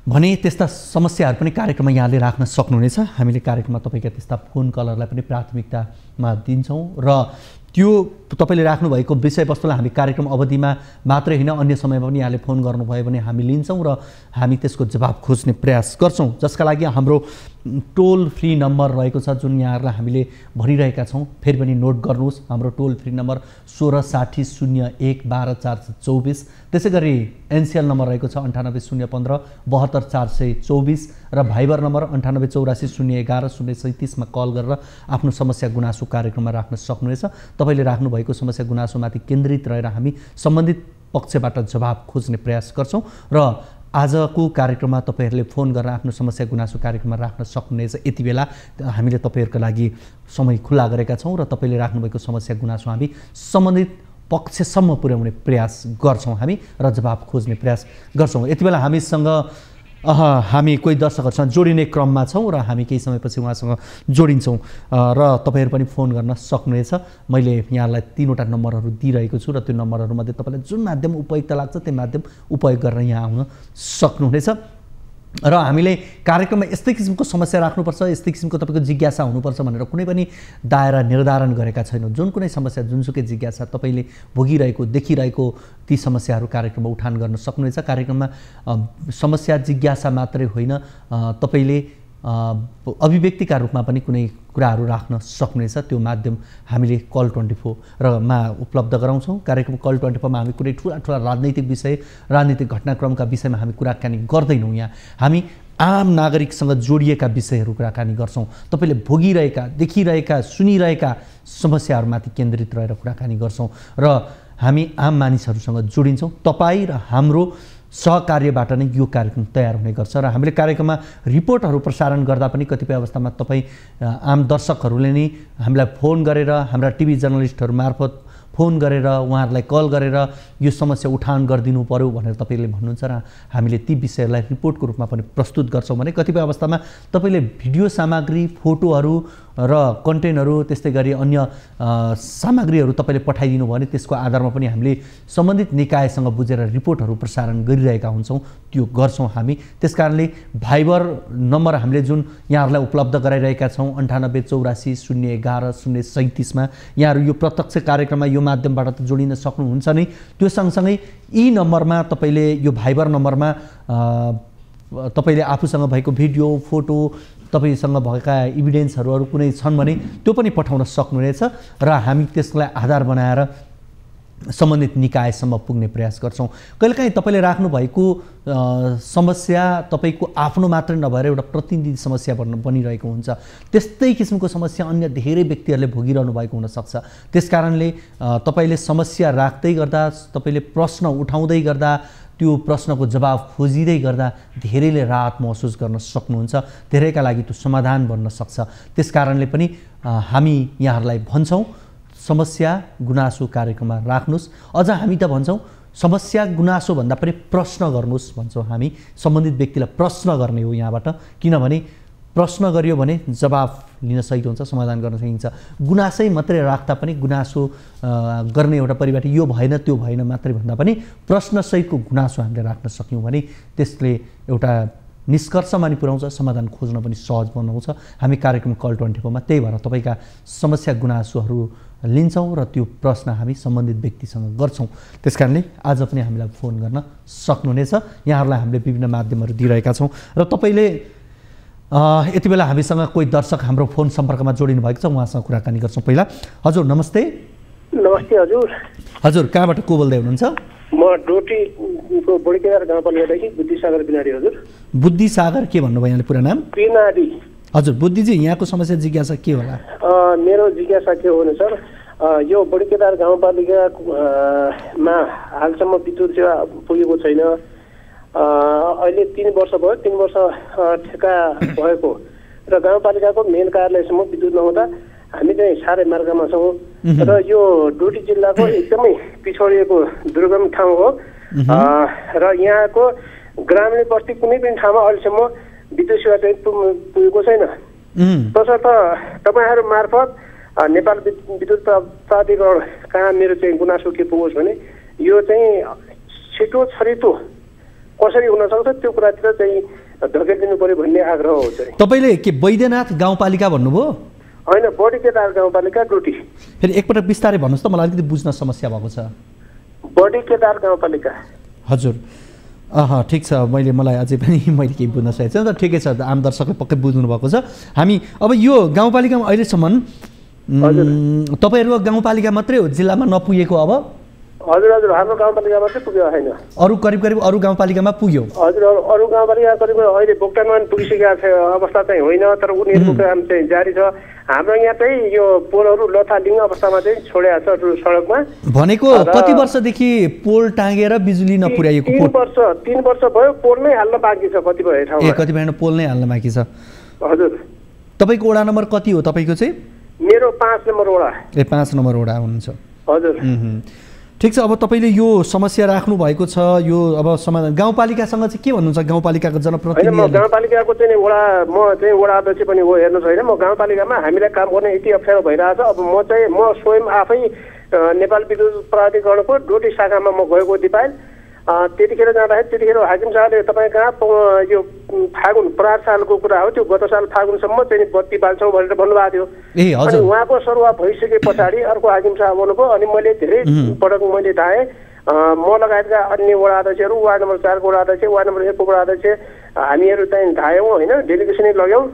भने त्यस्ता समस्याहरू पनि कार्यक्रममा यहाँले राख्न सक्नुहुनेछ। हामीले कार्यक्रममा तपाईँका त्यस्ता फोन कलरलाई पनि प्राथमिकतामा दिन्छौँ र त्यो तपाईँले राख्नुभएको विषयवस्तुलाई हामी कार्यक्रम अवधिमा मात्रै होइन अन्य समयमा पनि यहाँले फोन गर्नुभयो भने हामी लिन्छौँ र हामी त्यसको जवाब खोज्ने प्रयास गर्छौँ, जसका लागि हाम्रो टोल फ्री नम्बर रहेको छ जुन यहाँहरूलाई हामीले भनिरहेका छौँ। फेरि पनि नोट गर्नुहोस्, हाम्रो टोल फ्री नम्बर 1660 01 12 424। त्यसै गरी एनसिएल नम्बर रहेको छ 98 015 72 424 र भाइबर नम्बर 98 84 011 037 मा कल गरेर आफ्नो समस्या गुनासो कार्यक्रममा राख्न सक्नुहुनेछ। तपाईँले राख्नुभएको समस्या गुनासोमाथि केन्द्रित रहेर हामी सम्बन्धित पक्षबाट जवाब खोज्ने प्रयास गर्छौँ र आजको कार्यक्रममा तपाईँहरूले फोन गरेर आफ्नो समस्या गुनासो कार्यक्रममा राख्न सक्नुहुनेछ। यति बेला हामीले तपाईँहरूको लागि समय खुल्ला गरेका छौँ र तपाईँले राख्नुभएको समस्या गुनासो हामी सम्बन्धित पक्षसम्म पुर्याउने प्रयास गर्छौँ हामी र जवाब खोज्ने प्रयास गर्छौँ। यति बेला हामीसँग हामी कोही दर्शकहरूसँग जोडिने क्रममा छौँ र हामी केही समयपछि उहाँसँग जोडिन्छौँ र तपाईँहरू पनि फोन गर्न सक्नुहुनेछ। मैले यहाँलाई 3वटा नम्बरहरू दिइरहेको छु र त्यो नम्बरहरूमध्ये तपाईँलाई जुन माध्यम उपयुक्त लाग्छ त्यो माध्यम उपयोग गरेर यहाँ आउन सक्नुहुनेछ र हामीले कार्यक्रममा यस्तै किसिमको समस्या राख्नुपर्छ, यस्तै किसिमको तपाईँको जिज्ञासा हुनुपर्छ भनेर कुनै पनि दायरा निर्धारण गरेका छैनौँ। जुन कुनै समस्या जुनसुकै जिज्ञासा तपाईँले भोगिरहेको देखिरहेको ती समस्याहरू कार्यक्रममा उठान गर्न सक्नुहुनेछ। कार्यक्रममा समस्या जिज्ञासा मात्रै होइन, तपाईँले अभिव्यक्तिका रूपमा पनि कुनै कुराहरू राख्न सक्नुहुनेछ। त्यो माध्यम हामीले कल 24 मा उपलब्ध गराउँछौँ। कार्यक्रम कल 24 मा हामी कुनै ठुला राजनैतिक विषय, राजनीतिक घटनाक्रमका विषयमा हामी कुराकानी गर्दैनौँ। यहाँ हामी आम नागरिकसँग जोडिएका विषयहरू कुराकानी गर्छौँ। तपाईँले भोगिरहेका, देखिरहेका, सुनिरहेका समस्याहरूमाथि केन्द्रित रहेर कुराकानी गर्छौँ र हामी आम मानिसहरूसँग जोडिन्छौँ। तपाईँ र हाम्रो सहकार्यबाट नै यो कार्यक्रम तयार हुने गर्छ र हामीले कार्यक्रममा रिपोर्टहरू प्रसारण गर्दा पनि कतिपय अवस्थामा तपाईँ आम दर्शकहरूले नै हामीलाई फोन गरेर, हाम्रा टिभी जर्नलिस्टहरू मार्फत फोन गरेर उहाँहरूलाई कल गरेर यो समस्या उठान गरिदिनु पर्यो भनेर तपाईँले भन्नुहुन्छ र हामीले ती विषयहरूलाई रिपोर्टको रूपमा पनि प्रस्तुत गर्छौँ। भने कतिपय अवस्थामा तपाईँले भिडियो सामग्री, फोटोहरू र कन्टेन्टहरू त्यस्तै गरी अन्य सामग्रीहरू तपाईँले पठाइदिनु भयो भने त्यसको आधारमा पनि हामीले सम्बन्धित निकायसँग बुझेर रिपोर्टहरू प्रसारण गरिरहेका हुन्छौँ। त्यो गर्छौँ हामी। त्यसकारणले भाइबर नम्बर हामीले जुन यहाँहरूलाई उपलब्ध गराइरहेका छौँ 98 84 011 037 मा यहाँहरू यो प्रत्यक्ष कार्यक्रममा यो माध्यमबाट त जोडिन सक्नुहुन्छ नै। त्यो सँगसँगै यी नम्बरमा तपाईँले यो भाइबर नम्बरमा तपाईँले आफूसँग भएको भिडियो, फोटो, तपाईँसँग भएका इभिडेन्सहरू कुनै छन् भने त्यो पनि पठाउन सक्नुहुनेछ र हामी त्यसलाई आधार बनाएर सम्बन्धित निकायसम्म पुग्ने प्रयास गर्छौँ। कहिलेकाहीँ तपाईँले राख्नुभएको समस्या तपाईँको आफ्नो मात्रै नभएर एउटा प्रतिनिधि समस्या बनिरहेको हुन्छ। त्यस्तै किसिमको समस्या अन्य धेरै व्यक्तिहरूले भोगिरहनु भएको हुनसक्छ। त्यसकारणले तपाईँले समस्या राख्दै गर्दा, तपाईँले प्रश्न उठाउँदै गर्दा, त्यो प्रश्नको जवाब खोजिँदै गर्दा धेरैले राहत महसुस गर्न सक्नुहुन्छ। धेरैका लागि त्यो समाधान बन्न सक्छ। त्यसकारणले पनि हामी यहाँहरूलाई भन्छौँ समस्या गुनासो कार्यक्रममा राख्नुहोस्। अझ हामी त भन्छौँ समस्या गुनासो भन्दा पनि प्रश्न गर्नुहोस् भन्छौँ हामी। सम्बन्धित व्यक्तिलाई प्रश्न गर्ने हो यहाँबाट, किनभने प्रश्न गरियो भने जवाफ लिन सकिलो हुन्छ, समाधान गर्न सकिन्छ। गुनासै मात्रै राख्दा पनि गुनासो गर्ने एउटा परिपाटी यो भएन त्यो भएन मात्रै भन्दा पनि प्रश्नसहितको गुनासो हामीले राख्न सक्यौँ भने त्यसले एउटा निष्कर्षमा नि पुर्याउँछ, समाधान खोज्न पनि सहज बनाउँछ। हामी कार्यक्रम कल 24 मा त्यही भएर तपाईँका समस्या गुनासोहरू लिन्छौँ र त्यो प्रश्न हामी सम्बन्धित व्यक्तिसँग गर्छौँ। त्यसकारणले आज पनि हामीलाई फोन गर्न सक्नुहुनेछ। यहाँहरूलाई हामीले विभिन्न माध्यमहरू दिइरहेका छौँ र तपाईँले यति बेला हामीसँग कोही दर्शक हाम्रो फोन सम्पर्कमा जोडिनु भएको छ, उहाँसँग कुराकानी गर्छौँ। पहिला हजुर नमस्ते। नमस्ते हजुर। हजुर कहाँबाट को बोल्दै हुनुहुन्छ? म डोटीको बडीकेदार गाउँपालिकादेखि बुद्धिसागर बिनाडी हजुर। बुद्धिसागर के भन्नुभयो यहाँले पुरा नाम? बिनाडी। हजुर बुद्धिजी, यहाँको समस्या जिज्ञासा के होला? मेरो जिज्ञासा के हो भने सर, यो बडीकेदार गाउँपालिकामा हालसम्म विद्युत सेवा पुगेको छैन। अहिले 3 वर्ष भयो, 3 वर्ष ठेका भएको र गाउँपालिकाको मेन कार्यालयसम्म विद्युत नहुँदा हामी चाहिँ साह्रै मार्गमा छौँ र यो डोटी जिल्लाको एकदमै पिछडिएको दुर्गम ठाउँ हो र यहाँको ग्रामीण बस्ती कुनै पनि ठाउँमा अहिलेसम्म विद्युत सेवा चाहिँ पुगेको छैन। तसर्थ तपाईँहरू मार्फत नेपाल विद्युत प्राधिकरण कहाँ मेरो चाहिँ गुनासो के पुगोस् भने यो चाहिँ छिटो छरितो कसरी हुन सक्छ त्यो कुरातिर चाहिँ धकेलिदिनु पर्यो भन्ने आग्रह हो चाहिँ। तपाईँले के वैद्यनाथ गाउँपालिका भन्नुभयो? होइन, बडीकेदार गाउँपालिका डोटी। फेरि एकपटक बिस्तारै भन्नुहोस् त, मलाई अलिकति बुझ्न समस्या भएको छ। बडीकेदार गाउँपालिका। हजुर, ठिक छ, मलाई अझै पनि मैले केही बुझ्न सकेको छैन, तर ठिकै छ, आम दर्शकले पक्कै बुझ्नु भएको छ। हामी अब यो गाउँपालिकामा अहिलेसम्म तपाईँहरूको गाउँपालिका मात्रै हो जिल्लामा नपुगेको? अब हजुर हजुर, हाम्रो गाउँपालिका मात्रै पुग्यो होइन, अरू करिब अरू गाउँपालिकामा पुग्यो। हजुर, अरू गाउँपालिका करिब अहिले भुक्तानमा पुगिसकेको अवस्था चाहिँ होइन, तर उनीहरूको काम चाहिँ जारी छ। हाम्रो यहाँ चाहिँ यो पोलहरू लथालिङ अवस्थामा चाहिँ छोडेको छ सडकमा। भनेको कति वर्षदेखि पोल टाँगेर बिजुली नपुर्याएको? 3 वर्ष भयो, पोल नै हाल्न बाँकी छ कतिपय ठाउँमा। कतिपय पोल नै हाल्न बाँकी छ। हजुर, तपाईँको वडा नम्बर कति हो तपाईँको चाहिँ? मेरो 5 नम्बर वडा। 5 नम्बर वडा हुनुहुन्छ। हजुर, ठिक छ। अब तपाईँले यो समस्या राख्नु भएको छ, यो अब समाधान गाउँपालिकासँग चाहिँ के भन्नुहुन्छ? गाउँपालिकाको जनप्रतिनिधि? म गाउँपालिकाको चाहिँ म चाहिँ वडा अध्यक्ष पनि हो, हेर्नुहोस् होइन, म गाउँपालिकामा हामीलाई काम गर्ने यति अप्ठ्यारो भइरहेछ। अब म स्वयं आफै नेपाल विद्युत प्राधिकरणको डोटी शाखामा म गएको दिपायल। त्यतिखेर जाँदाखेरि त्यतिखेर हाकिम साहबले तपाईँ कहाँ यो फागुन 5 सालको कुरा हो, त्यो गत साल फागुनसम्म चाहिँ बत्ती बाल्छौँ भनेर भन्नुभएको थियो। अनि उहाँको सरुवा भइसके पछाडि अर्को हाकिम साहब आउनुभयो, अनि मैले धेरै पटक मैले धाएँ, म लगायतका अन्य वडा अध्यक्षहरू, वार्ड नम्बर 4 को वडा अध्यक्ष, वार्ड नम्बर 1 को वडा अध्यक्ष, हामीहरू चाहिँ धायौँ होइन, डेलिगेसनै लग्यौँ।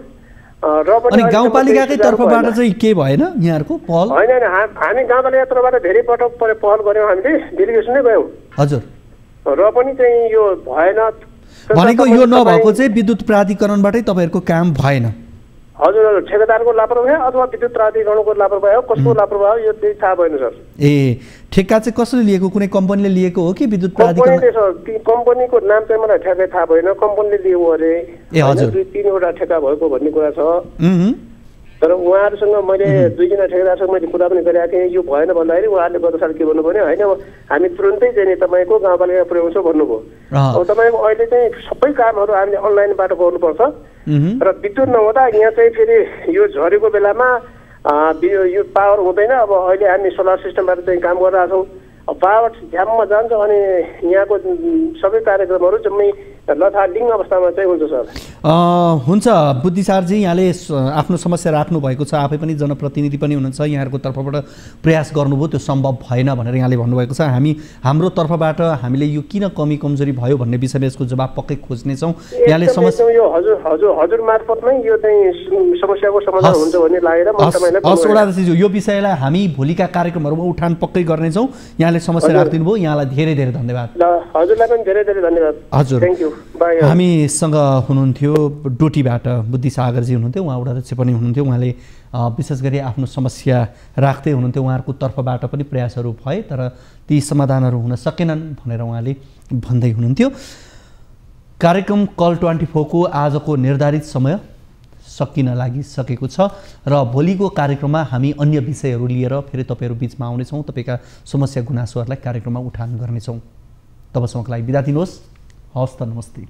र पनि गाउँपालिकाकै तर्फबाट चाहिँ के भएन यहाँहरूको पहल? होइन, हामी गाउँपालिका तर्फबाट धेरै पटक पहल गऱ्यौँ, हामीले डेलिगेसनै गयौँ। हजुर, र पनि चाहिँ यो भएन। भनेको यो नभएको चाहिँ विद्युत प्राधिकरणबाटै तपाईँहरूको काम भएन? हजुर हजुर, ठेकेदारको लापरवाही अथवा विद्युत प्राधिकरणको लापरवाही हो, कसको लापरवाही यो चाहिँ थाहा भएन सर। ठेक्का चाहिँ कसले लिएको? कुनै कम्पनीले लिएको हो कि विद्युत प्राधिकरण? कम्पनीको नाम चाहिँ मलाई ठ्याक्कै थाहा भएन, कम्पनीले लिएको अरे। हजुर, 2-3वटा ठेक्का भएको भन्ने कुरा छ। तर उहाँहरूसँग मैले 2जना ठेकेदारसँग मैले कुरा पनि गरेको थिएँ, यो भएन भन्दाखेरि उहाँहरूले गत साल के भन्नु भने, होइन हामी तुरन्तै चाहिँ तपाईँको गाउँपालिका पुर्याउँछौँ भन्नुभयो। अब तपाईँको अहिले चाहिँ सबै कामहरू हामीले अनलाइनबाट गर्नुपर्छ र विद्युत नहुँदा यहाँ चाहिँ फेरि यो झरेको बेलामा यो पावर हुँदैन। अब अहिले हामी सोलर सिस्टमबाट चाहिँ काम गरिरहेछौँ, पावर झ्याममा जान्छ अनि यहाँको सबै कार्यक्रमहरू जम्मै लथालिङ अवस्थामा चाहिँ हुन्छ सर। हुन्छ बुद्धि सरजी, यहाँले आफ्नो समस्या राख्नु भएको छ, आफै पनि जनप्रतिनिधि पनि हुनुहुन्छ, यहाँहरूको तर्फबाट प्रयास गर्नुभयो, त्यो सम्भव भएन भनेर यहाँले भन्नुभएको छ। हाम्रो तर्फबाट हामीले यो किन कमी कमजोरी भयो भन्ने विषयमा यसको जवाब पक्कै खोज्नेछौँ। यहाँले समस्या यो हजुर मार्फतमै यो चाहिँ समस्याको समाधान हुन्छ भन्ने लागेर म तपाईँलाई यो विषयलाई हामी भोलिका कार्यक्रमहरूमा उठान पक्कै गर्नेछौँ। यहाँले समस्या राखिदिनु भयो, यहाँलाई धेरै धेरै धन्यवाद। हजुरलाई पनि धेरै धेरै धन्यवाद। हजुर, थ्याङ्क यू। हामीसँग हुनुहुन्थ्यो डोटीबाट बुद्धि सागरजी हुनुहुन्थ्यो, उहाँ वडा अध्यक्ष पनि हुनुहुन्थ्यो। उहाँले विशेष गरी आफ्नो समस्या राख्दै हुनुहुन्थ्यो। उहाँहरूको तर्फबाट पनि प्रयासहरू भए तर ती समाधानहरू हुन सकेनन् भनेर उहाँले भन्दै हुनुहुन्थ्यो। कार्यक्रम कल 24 को आजको निर्धारित समय सकिन लागिसकेको छ र भोलिको कार्यक्रममा हामी अन्य विषयहरू लिएर फेरि तपाईँहरू बिचमा आउनेछौँ, तपाईँका समस्या गुनासोहरूलाई कार्यक्रममा उठान गर्नेछौँ। तबसम्मको लागि बिदा दिनुहोस्। हवस् त, नमस्ते।